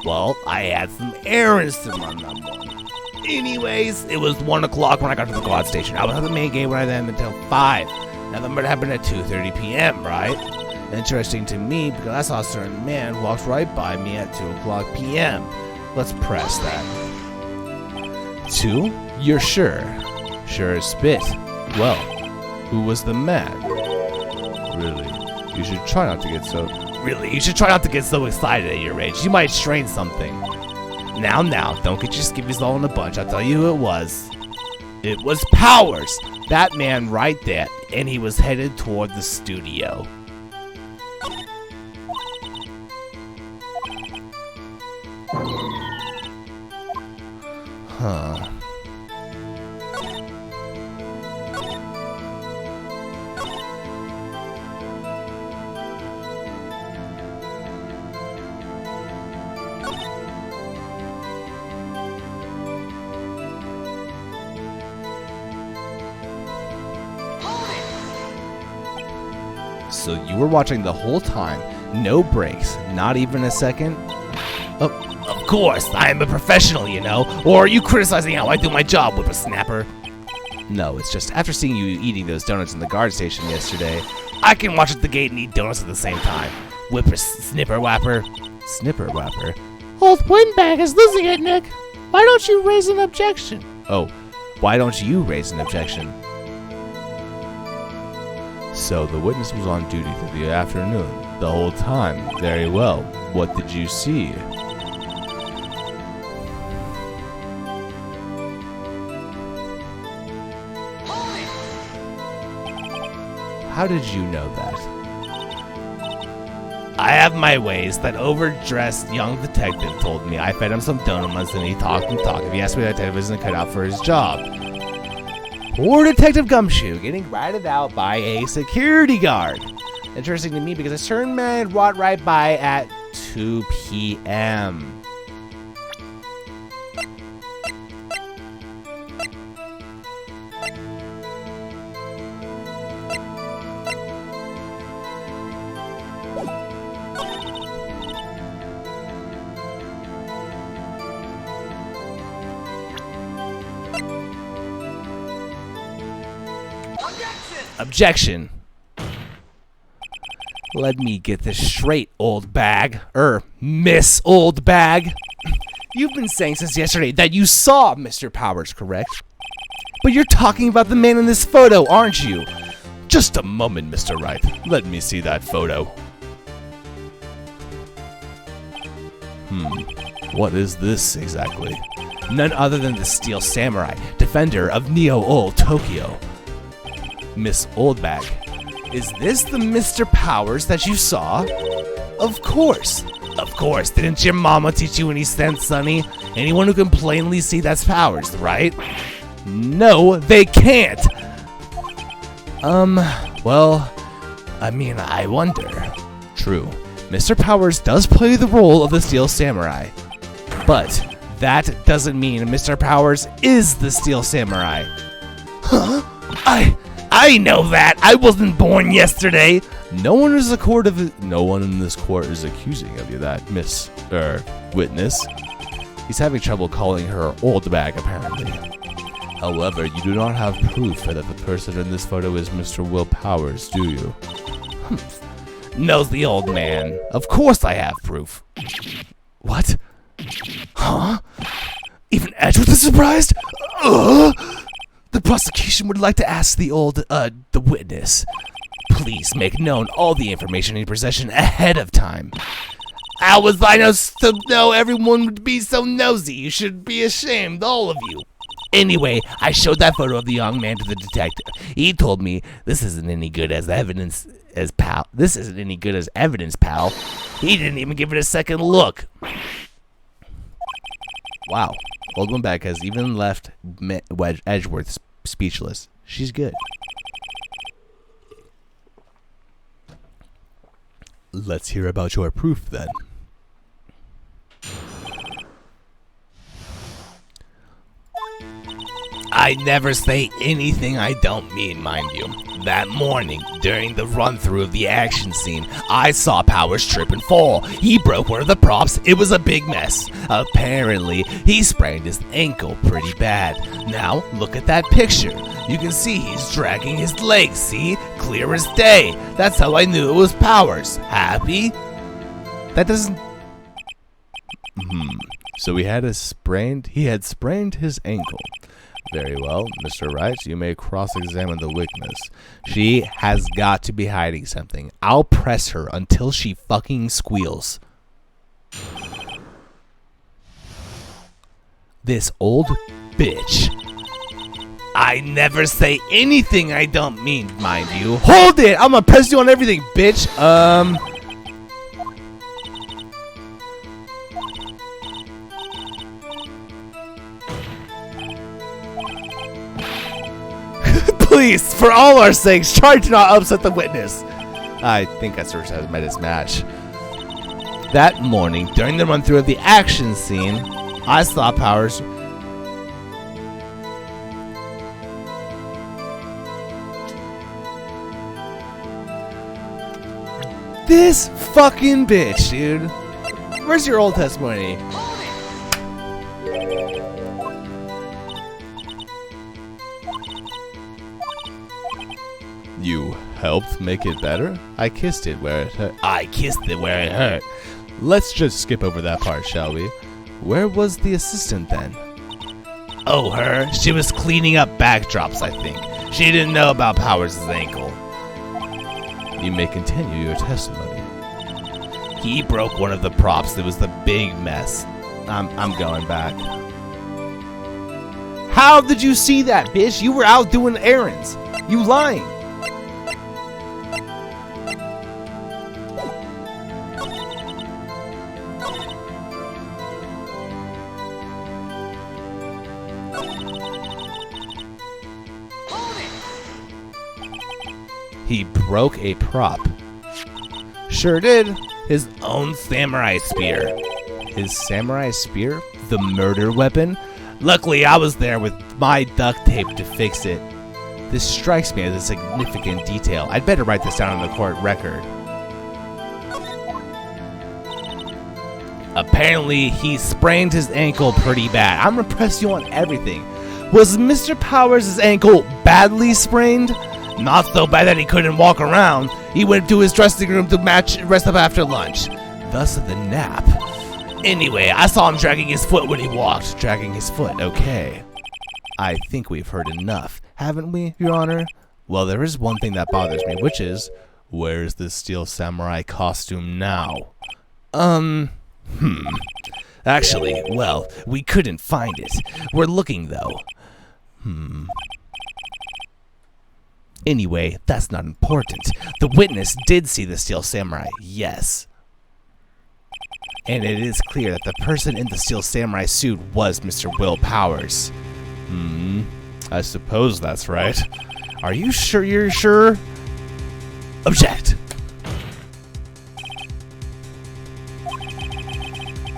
Well, I had some errands to run that morning. Anyways, it was 1:00 when I got to the guard station. I was at the main gate when I then until 5. Now the murder happened at 2:30 p.m., right? Interesting to me because I saw a certain man walked right by me at 2:00 p.m. Let's press that. 2? You're sure? Sure as spit. Well, who was the man? Really? You should try not to get so... Really, you should try not to get so excited at your age. You might strain something. Now, don't get your skivvies all in a bunch. I'll tell you who it was. It was Powers, that man right there, and he was headed toward the studio. Huh. So you were watching the whole time, no breaks, not even a second? Of course, I am a professional, you know. Or are you criticizing how I do my job, whippersnapper? No, it's just after seeing you eating those donuts in the guard station yesterday. I can watch at the gate and eat donuts at the same time. Snipper whapper. Old Windbag is losing it, Nick. Why don't you raise an objection? Oh, why don't you raise an objection? So the witness was on duty through the afternoon, the whole time. Very well. What did you see? How did you know that? I have my ways. That overdressed young detective told me. I fed him some donuts and he talked and talked. If he asked me, that detective isn't cut out for his job. Poor Detective Gumshoe getting ratted out by a security guard. Interesting to me because a certain man walked right by at 2 p.m. Objection. Let me get this straight, Oldbag. Miss Oldbag. You've been saying since yesterday that you saw Mr. Powers, correct? But you're talking about the man in this photo, aren't you? Just a moment, Mr. Wright. Let me see that photo. What is this exactly? None other than the Steel Samurai, defender of Neo-Old Tokyo. Miss Oldbag, is this the Mr. Powers that you saw? Of course. Of course. Didn't your mama teach you any sense, Sonny? Anyone who can plainly see that's Powers, right? No, they can't. Well, I wonder. True. Mr. Powers does play the role of the Steel Samurai. But that doesn't mean Mr. Powers is the Steel Samurai. Huh? I know that. I wasn't born yesterday. No one in this court is accusing of you that, witness. He's having trouble calling her Oldbag, apparently. However, you do not have proof that the person in this photo is Mr. Will Powers, do you? knows the old man. Of course I have proof. What? Huh? Even Edgeworth is surprised? The prosecution would like to ask the witness. Please make known all the information in your possession ahead of time. How was I to know everyone would be so nosy? You should be ashamed, all of you. Anyway, I showed that photo of the young man to the detective. He told me this isn't any good as evidence pal. This isn't any good as evidence, pal. He didn't even give it a second look. Wow. Oldbag has even left Edgeworth speechless. She's good. Let's hear about your proof then. I never say anything I don't mean, mind you. That morning, during the run-through of the action scene, I saw Powers trip and fall. He broke one of the props. It was a big mess. Apparently, he sprained his ankle pretty bad. Now, look at that picture. You can see he's dragging his legs, see? Clear as day. That's how I knew it was Powers. Happy? That doesn't... So he had sprained his ankle. Very well, Mr. Wright, you may cross-examine the witness. She has got to be hiding something. I'll press her until she fucking squeals. This old bitch. I never say anything I don't mean, mind you. Hold it! I'm gonna press you on everything, bitch! Please, for all our sakes, try to not upset the witness. I think I sort of met his match. That morning, during the run-through of the action scene, I saw Powers. This fucking bitch, dude. Where's your old testimony? You helped make it better? I kissed it where it hurt. I kissed it where it hurt. Let's just skip over that part, shall we? Where was the assistant then? Oh, her? She was cleaning up backdrops, I think. She didn't know about Powers' ankle. You may continue your testimony. He broke one of the props. It was the big mess. I'm going back. How did you see that, bitch? You were out doing errands. You lying. He broke a prop. Sure did. His own samurai spear. His samurai spear? The murder weapon? Luckily, I was there with my duct tape to fix it. This strikes me as a significant detail. I'd better write this down on the court record. Apparently, he sprained his ankle pretty bad. I'm gonna press you on everything. Was Mr. Powers' ankle badly sprained? Not so bad that he couldn't walk around. He went to his dressing room to rest up after lunch. Thus the nap. Anyway, I saw him dragging his foot when he walked. Dragging his foot, okay. I think we've heard enough, haven't we, Your Honor? Well, there is one thing that bothers me, which is, where's the steel samurai costume now? Actually, well, we couldn't find it. We're looking, though. Anyway, that's not important. The witness did see the steel samurai, yes. And it is clear that the person in the steel samurai suit was Mr. Will Powers. I suppose that's right. Are you sure you're sure? Object!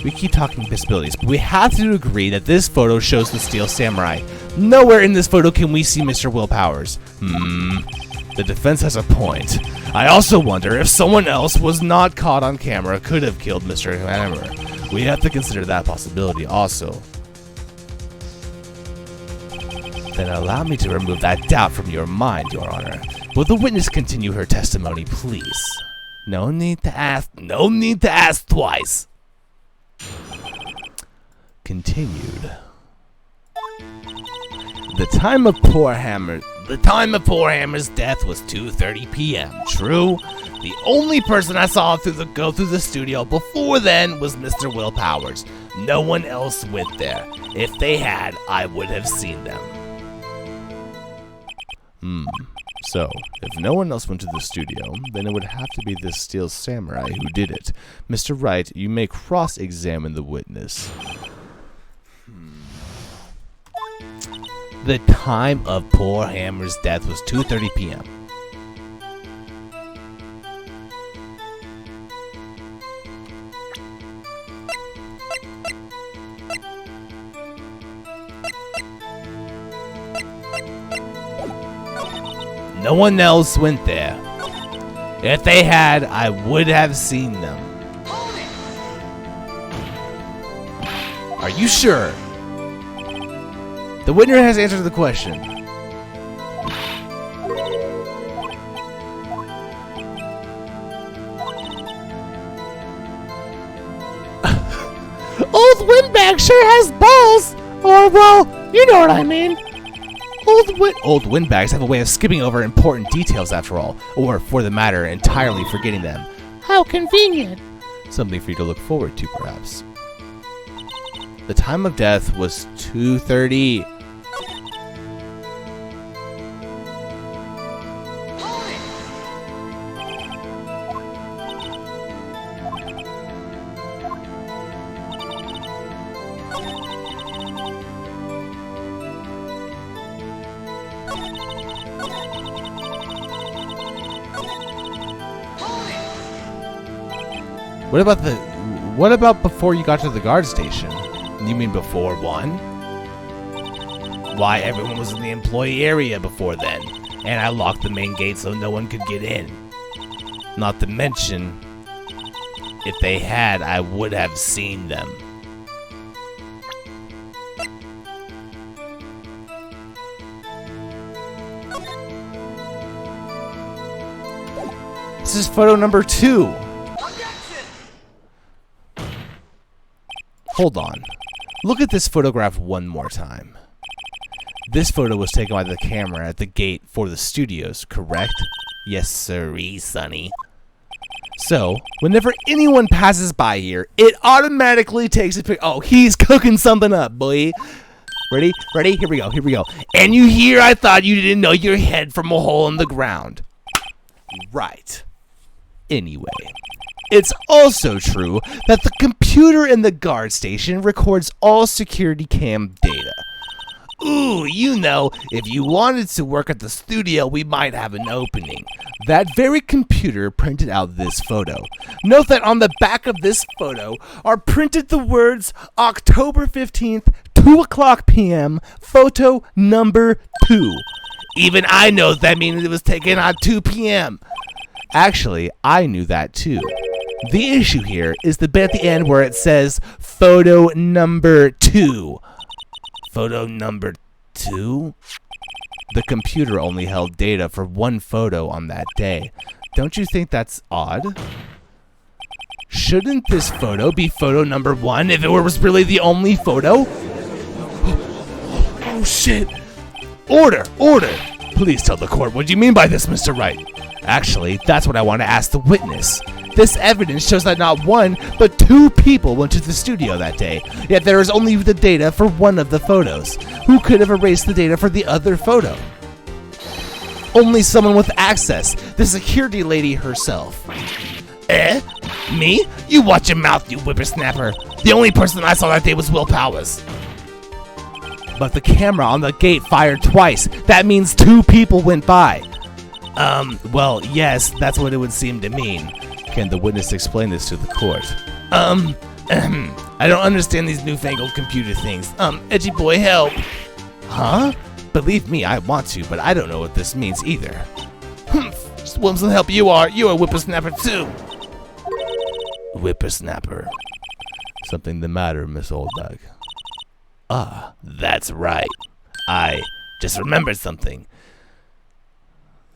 We keep talking possibilities, but we have to agree that this photo shows the steel samurai. Nowhere in this photo can we see Mr. Will Powers. The defense has a point. I also wonder if someone else was not caught on camera could have killed Mr. Hammer. We have to consider that possibility also. Then allow me to remove that doubt from your mind, Your Honor. Will the witness continue her testimony, please? No need to ask twice. Continued. The time of poor Hammer's death was 2:30 p.m. True. The only person I saw go through the studio before then was Mr. Will Powers. No one else went there. If they had, I would have seen them. So, if no one else went to the studio, then it would have to be this steel samurai who did it. Mr. Wright, you may cross-examine the witness. The time of poor Hammer's death was 2:30 p.m. No one else went there. If they had, I would have seen them. Are you sure? The witness has answered the question. Old Windbag sure has balls! Or, well, you know what I mean. Old windbags have a way of skipping over important details after all, or for the matter, entirely forgetting them. How convenient. Something for you to look forward to, perhaps. The time of death was 2:30. What about before you got to the guard station? You mean before 1? Why, everyone was in the employee area before then, and I locked the main gate so no one could get in. Not to mention, if they had, I would have seen them. This is photo number 2. Hold on. Look at this photograph one more time. This photo was taken by the camera at the gate for the studios, correct? Yes, sirree, sonny. So, whenever anyone passes by here, it automatically takes a picture. Oh, he's cooking something up, boy. Ready? Ready? Here we go. And you hear I thought you didn't know your head from a hole in the ground. Right. Anyway. It's also true that the computer in the guard station records all security cam data. Ooh, you know, if you wanted to work at the studio, we might have an opening. That very computer printed out this photo. Note that on the back of this photo are printed the words October 15th, 2 o'clock p.m., photo number 2. Even I know that means it was taken at 2 p.m. Actually, I knew that too. The issue here is the bit at the end where it says photo number 2. Photo number 2? The computer only held data for one photo on that day. Don't you think that's odd? Shouldn't this photo be photo number 1 if it was really the only photo? Oh shit! Order! Please tell the court what you mean by this, Mr. Wright. Actually, that's what I want to ask the witness. This evidence shows that not 1, but 2 people went to the studio that day, yet there is only the data for one of the photos. Who could have erased the data for the other photo? Only someone with access, the security lady herself. Me? You watch your mouth, you whippersnapper. The only person I saw that day was Will Powers. But the camera on the gate fired twice. That means 2 people went by. Well, yes, that's what it would seem to mean. Can the witness explain this to the court? I don't understand these newfangled computer things. Edgy boy, help. Huh? Believe me, I want to, but I don't know what this means either. Just want some help you are. You're a whippersnapper too. Whippersnapper. Something the matter, Miss Oldbag? Ah, that's right. I just remembered something.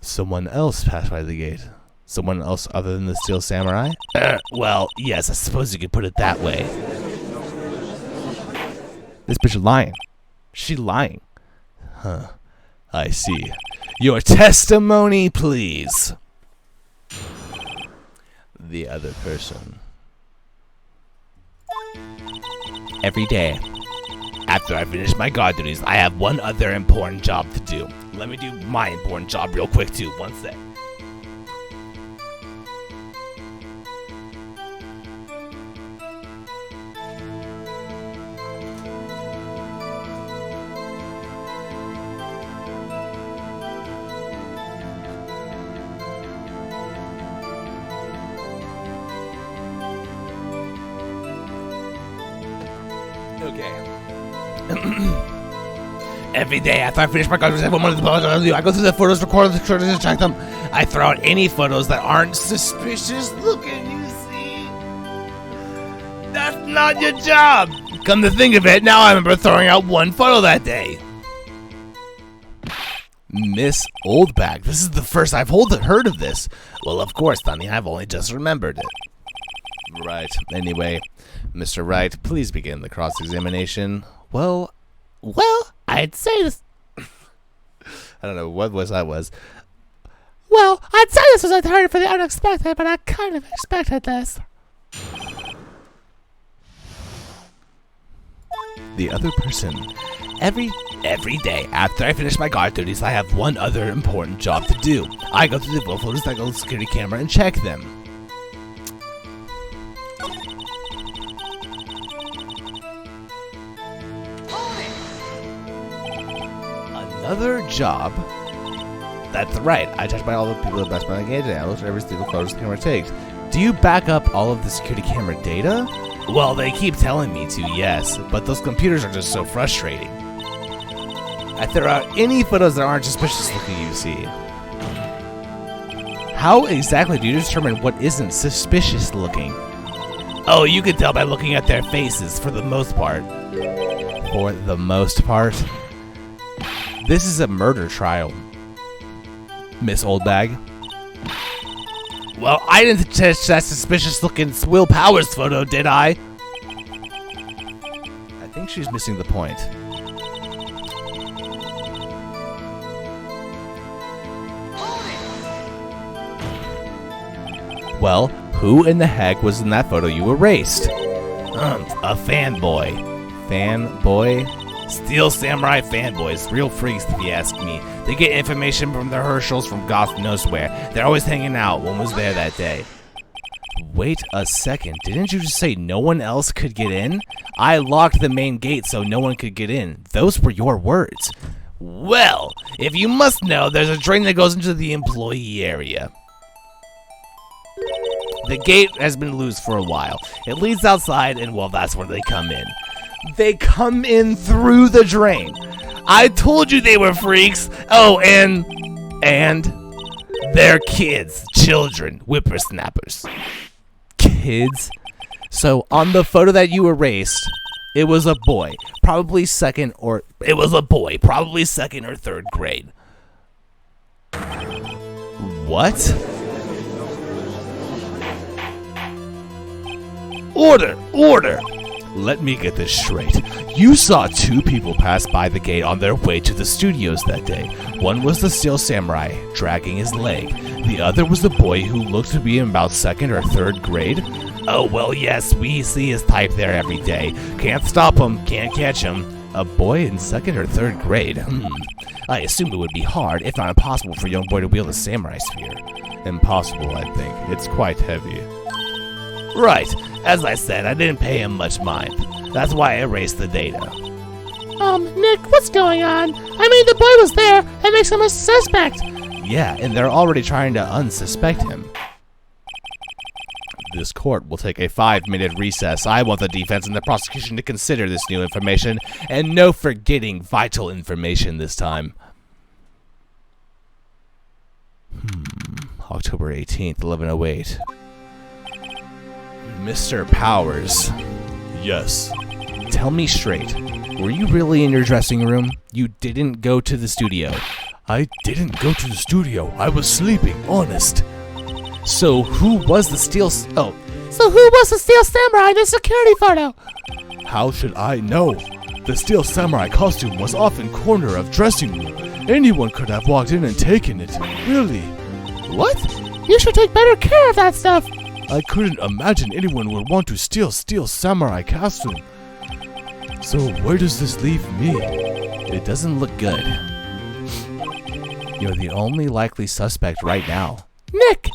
Someone else passed by the gate. Someone else other than the Steel Samurai? Well, yes, I suppose you could put it that way. This bitch is lying. She lying. Huh. I see. Your testimony, please. The other person. Every day, after I finish my guard duties, I have one other important job to do. Let me do my important job real quick, too. One sec. Every day after I finish my contract, I go through the photos, record the photos, and check them. I throw out any photos that aren't suspicious looking, you see. That's not your job. Come to think of it, now I remember throwing out one photo that day. Miss Oldbag. This is the first I've heard of this. Well, of course, Sonny, I've only just remembered it. Right. Anyway, Mr. Wright, please begin the cross-examination. Well, I'd say this. I don't know what that was. Well, I'd say this was a turn for the unexpected, but I kind of expected this. The other person. Every day after I finish my guard duties, I have one other important job to do. I go through the photos, I go to the security camera and check them. Another job? That's right. I checked by all the people that passed by the gate today. I looked at every single photo the camera takes. Do you back up all of the security camera data? Well, they keep telling me to, yes, but those computers are just so frustrating. I throw out any photos that aren't suspicious looking, you see. How exactly do you determine what isn't suspicious looking? Oh, you can tell by looking at their faces, for the most part. For the most part? This is a murder trial, Miss Oldbag. Well, I didn't touch that suspicious-looking Will Powers photo, did I? I think she's missing the point. Well, who in the heck was in that photo you erased? A fanboy. Fanboy? Steel Samurai fanboys, real freaks if you ask me. They get information from the Herschels from God knows where. They're always hanging out. One was there that day. Wait a second, didn't you just say no one else could get in? I locked the main gate so no one could get in. Those were your words. Well, if you must know, there's a drain that goes into the employee area. The gate has been loose for a while. It leads outside, and well, that's where they come in. They come in through the drain. I told you they were freaks. Oh, and they're kids, children, whippersnappers. Kids? So on the photo that you erased, it was a boy, probably second or third grade. What? Order! Let me get this straight. You saw two people pass by the gate on their way to the studios that day. One was the Steel Samurai, dragging his leg. The other was the boy who looked to be in about second or third grade. Oh, well, yes, we see his type there every day. Can't stop him, can't catch him. A boy in second or third grade? I assume it would be hard, if not impossible, for a young boy to wield a samurai spear. Impossible, I think. It's quite heavy. Right. As I said, I didn't pay him much mind. That's why I erased the data. Nick, what's going on? I mean, the boy was there. That makes him a suspect. Yeah, and they're already trying to unsuspect him. This court will take a 5-minute recess. I want the defense and the prosecution to consider this new information, and no forgetting vital information this time. October 18th, 11:08. Mr. Powers. Yes. Tell me straight. Were you really in your dressing room? You didn't go to the studio. I didn't go to the studio. I was sleeping, honest. So who was the steel... Oh, So who was the Steel Samurai in the security photo? How should I know? The Steel Samurai costume was off in corner of dressing room. Anyone could have walked in and taken it. Really? What? You should take better care of that stuff. I couldn't imagine anyone would want to steal Steel Samurai costume. So where does this leave me? it doesn't look good. You're the only likely suspect right now. Nick,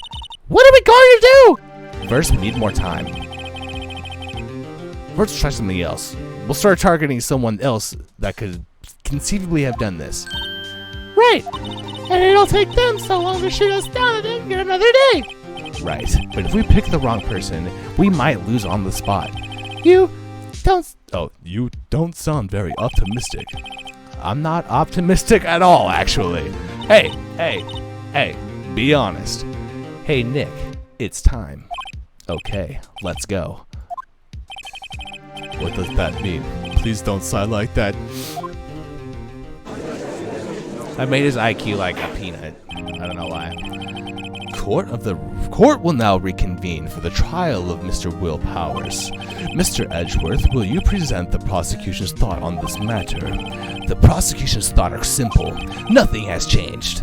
what are we going to do? First, we need more time. Let's try something else. We'll start targeting someone else that could conceivably have done this. Right. And it'll take them so long to shoot us down and then get another day. Right, but if we pick the wrong person, we might lose on the spot. You don't... Oh, you don't sound very optimistic. I'm not optimistic at all, actually. Hey, be honest. Hey, Nick, it's time. Okay, let's go. What does that mean? Please don't sigh like that. I made his IQ like a peanut. I don't know why. Court will now reconvene for the trial of Mr. Will Powers. Mr. Edgeworth, will you present the prosecution's thought on this matter? The prosecution's thought are simple. Nothing has changed.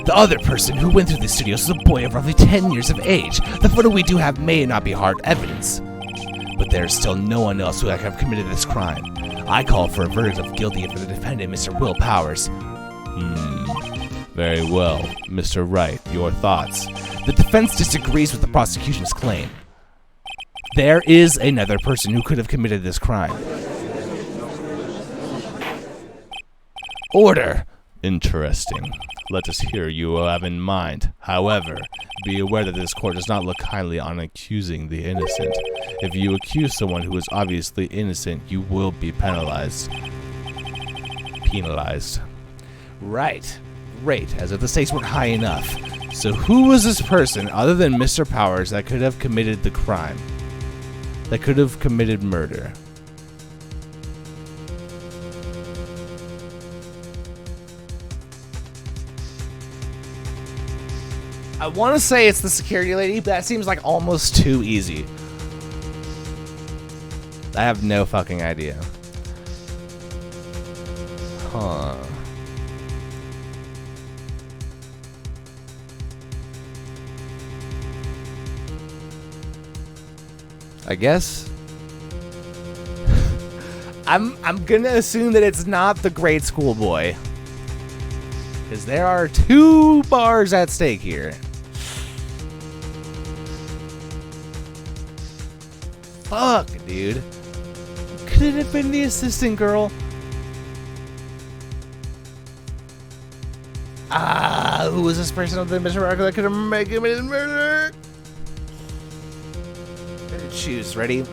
The other person who went through the studios is a boy of roughly 10 years of age. The photo we do have may not be hard evidence, but there is still no one else who could have committed this crime. I call for a verdict of guilty for the defendant, Mr. Will Powers. Very well. Mr. Wright, your thoughts? The defense disagrees with the prosecution's claim. There is another person who could have committed this crime. Order! Interesting. Let us hear you have in mind. However, be aware that this court does not look kindly on accusing the innocent. If you accuse someone who is obviously innocent, you will be penalized. Right. Great, as if the stakes weren't high enough. So who was this person other than Mr. Powers that could have committed the crime? That could have committed murder? I want to say it's the security lady, but that seems like almost too easy. I have no fucking idea. Huh. I guess. I'm gonna assume that it's not the grade school boy, because there are 2 bars at stake here. Fuck, dude. Could it have been the assistant girl? Who was this person of the Mr. Marco that could have committed murder? Choose. Ready?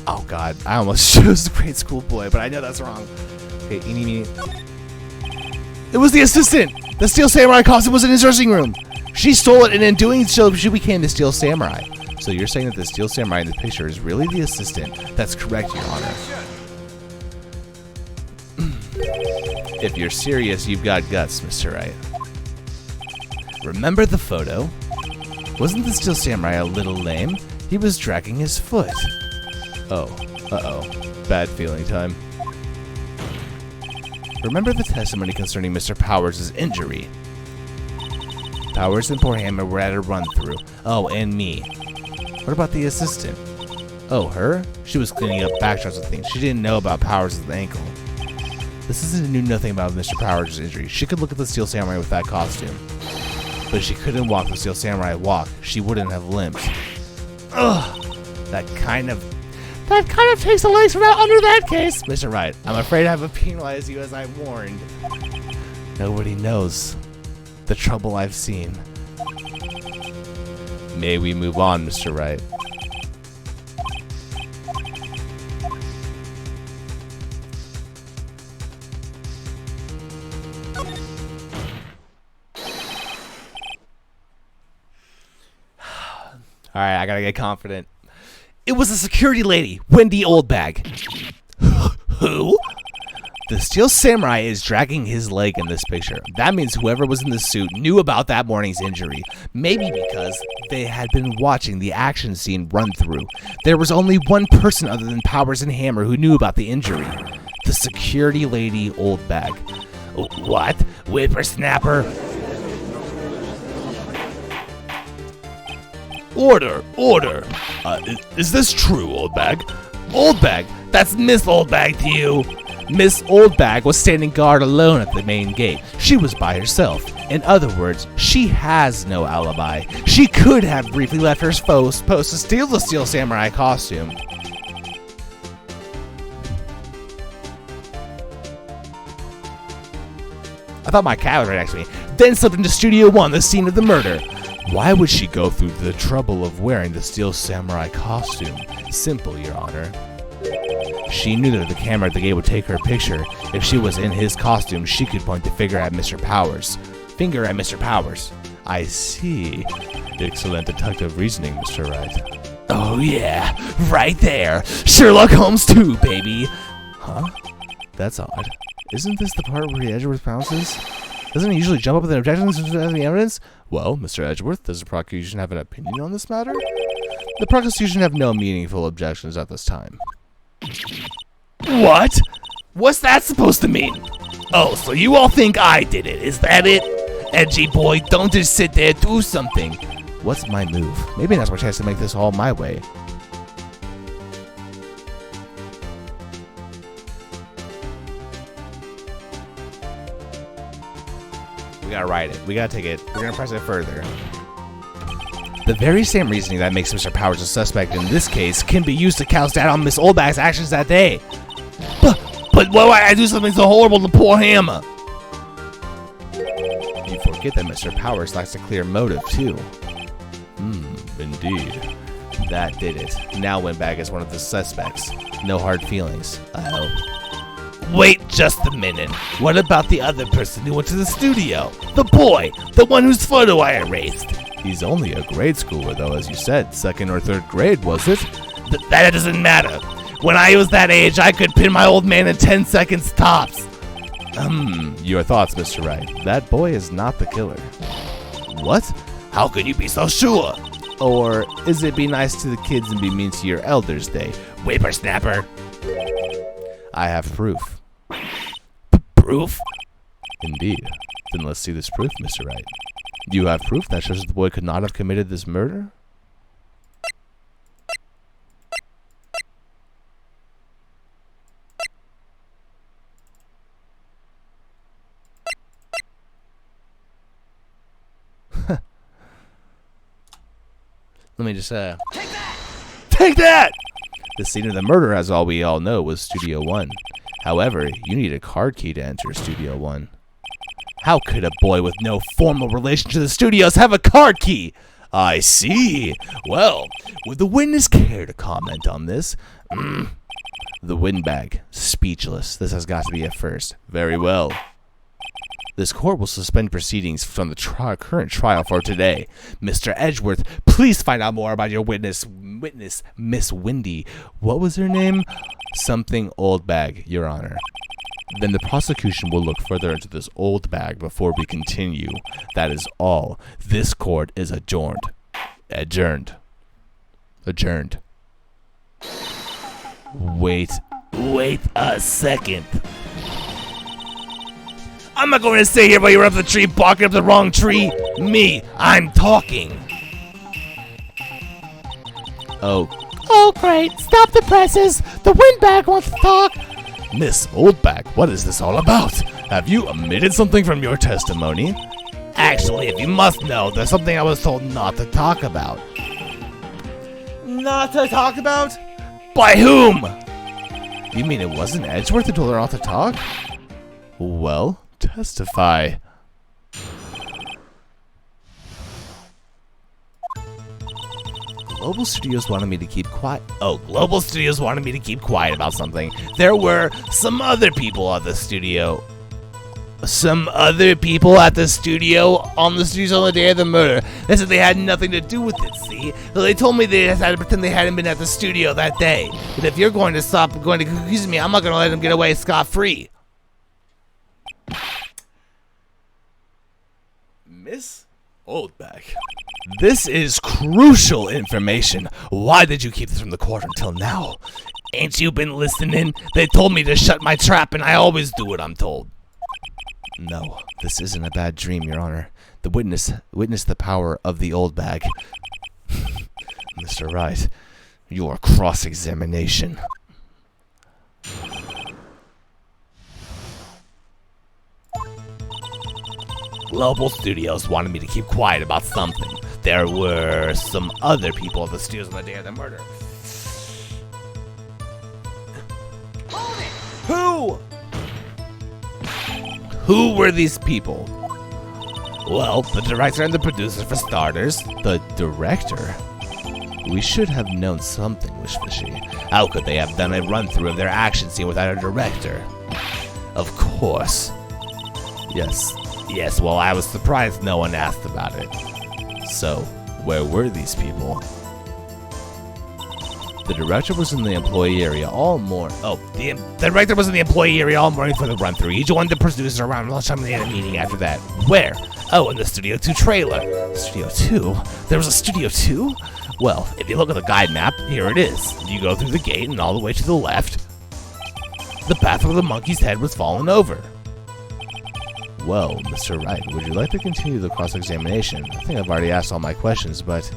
Oh god, I almost chose the grade school boy, but I know that's wrong. Okay, eeny, meeny. It was the assistant! The Steel Samurai costume was in his dressing room! She stole it, and in doing so, she became the Steel Samurai. So you're saying that the Steel Samurai in the picture is really the assistant? That's correct, Your Honor. If you're serious, you've got guts, Mr. Wright. Remember the photo? Wasn't the Steel Samurai a little lame? He was dragging his foot. Oh, bad feeling time. Remember the testimony concerning Mr. Powers' injury? Powers and poor Hammer were at a run-through. Oh, and me. What about the assistant? Oh, her? She was cleaning up backdrops and things. She didn't know about Powers' ankle. This isn't knew nothing about Mr. Powers' injury. She could look at the Steel Samurai with that costume. But she couldn't walk the Steel Samurai walk. She wouldn't have limped. Ugh! That kind of takes the legs from out under that case. Mr. Wright, I'm afraid I have penalized you as I warned. Nobody knows the trouble I've seen. May we move on, Mr. Wright? right, I gotta get confident. It was a security lady, Wendy Oldbag. Who? The Steel Samurai is dragging his leg in this picture. That means whoever was in the suit knew about that morning's injury. Maybe because they had been watching the action scene run through. There was only one person other than Powers and Hammer who knew about the injury. The security lady Oldbag. What? Whippersnapper? Order! Is this true, Oldbag? Oldbag! That's Miss Oldbag to you! Miss Oldbag was standing guard alone at the main gate. She was by herself. In other words, she has no alibi. She could have briefly left her post to steal the Steel Samurai costume. I thought my cat was right next to me. Then slipped into Studio 1, the scene of the murder. Why would she go through the trouble of wearing the Steel Samurai costume? Simple, Your Honor. She knew that the camera at the gate would take her picture. If she was in his costume, she could point the finger at Mr. Powers. Finger at Mr. Powers. I see. Excellent detective reasoning, Mr. Wright. Oh yeah, right there. Sherlock Holmes 2, baby. Huh? That's odd. Isn't this the part where Edgeworth pounces? Doesn't he usually jump up with an objection to the evidence? Well, Mr. Edgeworth, does the prosecution have an opinion on this matter? The prosecution have no meaningful objections at this time. What? What's that supposed to mean? Oh, so you all think I did it, is that it? Edgy boy, don't just sit there, do something. What's my move? Maybe now's my chance to make this all my way. We gotta write it. We gotta take it. We're gonna press it further. The very same reasoning that makes Mr. Powers a suspect in this case can be used to cast doubt on Miss Oldbag's actions that day. But why would I do something so horrible to poor Hammer? You forget that Mr. Powers lacks a clear motive, too. Indeed. That did it. Now Windbag is one of the suspects. No hard feelings, I hope. Wait just a minute. What about the other person who went to the studio? The boy! The one whose photo I erased. He's only a grade schooler, though, as you said. 2nd or 3rd grade, was it? That doesn't matter. When I was that age, I could pin my old man in 10 seconds tops. Your thoughts, Mr. Wright. That boy is not the killer. What? How can you be so sure? Or is it be nice to the kids and be mean to your elders day? Whippersnapper. I have proof. Proof? Indeed. Then let's see this proof, Mr. Wright. You have proof that shows that the boy could not have committed this murder? Let me just Take that! The scene of the murder, as all we all know, was Studio 1. However, you need a card key to enter Studio 1. How could a boy with no formal relation to the studios have a card key? I see. Well, would the witness care to comment on this? The Windbag. Speechless. This has got to be a first. Very well. This court will suspend proceedings from the current trial for today. Mr. Edgeworth, please find out more about your witness, Miss Wendy. What was her name? Something Oldbag, Your Honor. Then the prosecution will look further into this Oldbag before we continue. That is all. This court is adjourned. Adjourned. Wait a second. I'm not going to stay here while you're up the tree barking up the wrong tree. Me, I'm talking. Oh, great. Stop the presses. The Windbag wants to talk. Miss Oldbag, what is this all about? Have you omitted something from your testimony? Actually, if you must know, there's something I was told not to talk about. Not to talk about? By whom? You mean it wasn't Edgeworth who told her not to talk? Well, testify. Global Studios wanted me to keep quiet. Oh, Global Studios wanted me to keep quiet about something. There were some other people at the studio. Some other people at the studio on the day of the murder. They said they had nothing to do with it, see? So they told me they just had to pretend they hadn't been at the studio that day. But if you're going to stop going to accuse me, I'm not going to let them get away scot-free. Miss Oldbag. This is crucial information. Why did you keep this from the court until now? Ain't you been listening? They told me to shut my trap, and I always do what I'm told. No, this isn't a bad dream, Your Honor. The witness the power of the Oldbag. Mr. Wright, your cross-examination. Global Studios wanted me to keep quiet about something. There were some other people at the studios on the day of the murder. Who? Who were these people? Well, the director and the producer for starters. The director? We should have known something was fishy. How could they have done a run-through of their action scene without a director? Of course. Yes, well, I was surprised no one asked about it. So, where were these people? The director was in the employee area all morning. The director was in the employee area all morning for the run-through. He joined the producer around lunchtime and they had a meeting after that. Where? Oh, in the Studio 2 trailer. Studio 2? There was a Studio 2? Well, if you look at the guide map, here it is. You go through the gate and all the way to the left. The path where the monkey's head was fallen over. Well, Mr. Wright, would you like to continue the cross-examination? I think I've already asked all my questions, but...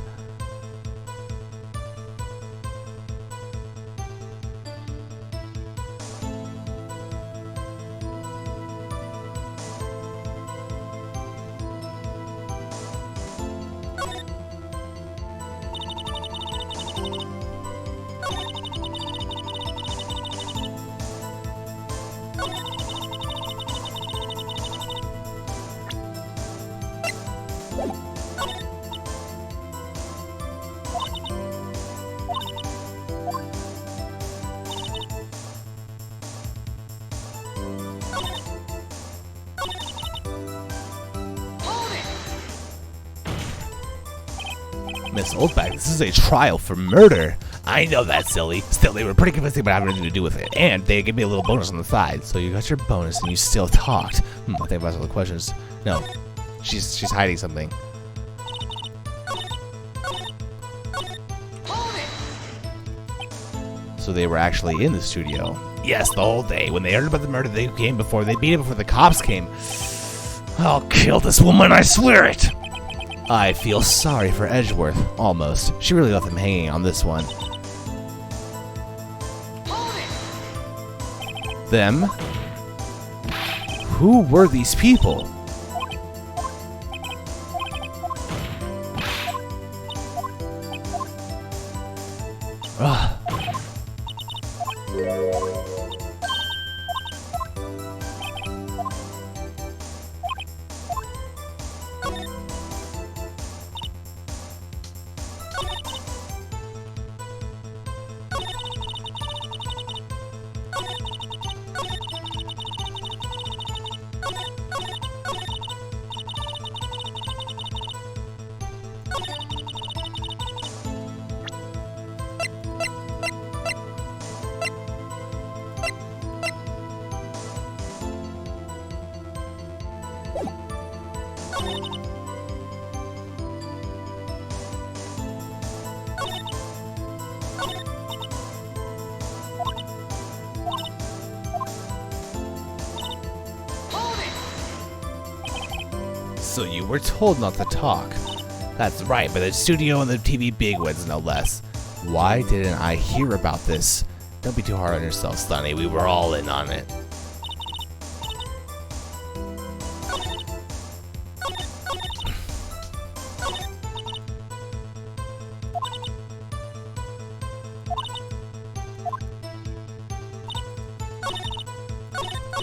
Miss Oldbag, this is a trial for murder. I know that, silly. Still, they were pretty convincing about having anything to do with it, and they gave me a little bonus on the side. So you got your bonus and you still talked. I think about all the questions. No, she's hiding something. So they were actually in the studio. Yes, the whole day. When they heard about the murder, they came before. They beat it before the cops came. I'll kill this woman, I swear it. I feel sorry for Edgeworth, almost. She really left him hanging on this one. Them? Who were these people? Ugh. So you were told not to talk. That's right, by the studio and the TV bigwigs, no less. Why didn't I hear about this? Don't be too hard on yourself, Sonny. We were all in on it.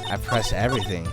I pressed everything.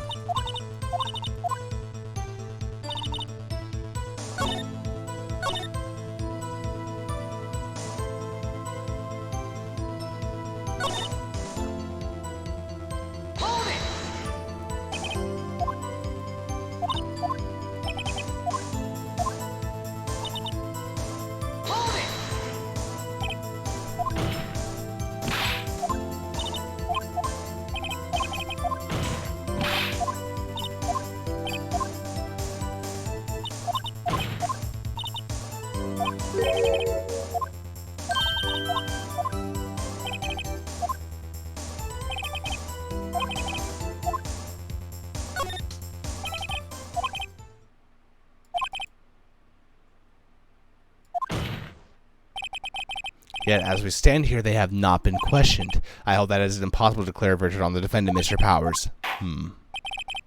Yet, as we stand here, they have not been questioned. I hold that it is impossible to declare a verdict on the defendant, Mr. Powers.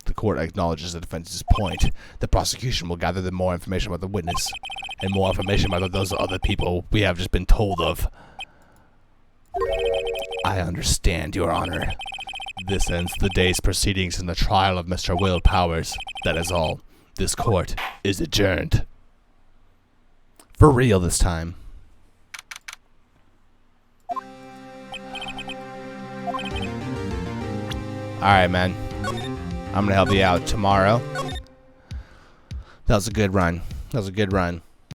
The court acknowledges the defense's point. The prosecution will gather the more information about the witness, and more information about those other people we have just been told of. I understand, Your Honor. This ends the day's proceedings in the trial of Mr. Will Powers. That is all. This court is adjourned. For real this time. Alright, man. I'm gonna help you out tomorrow. That was a good run.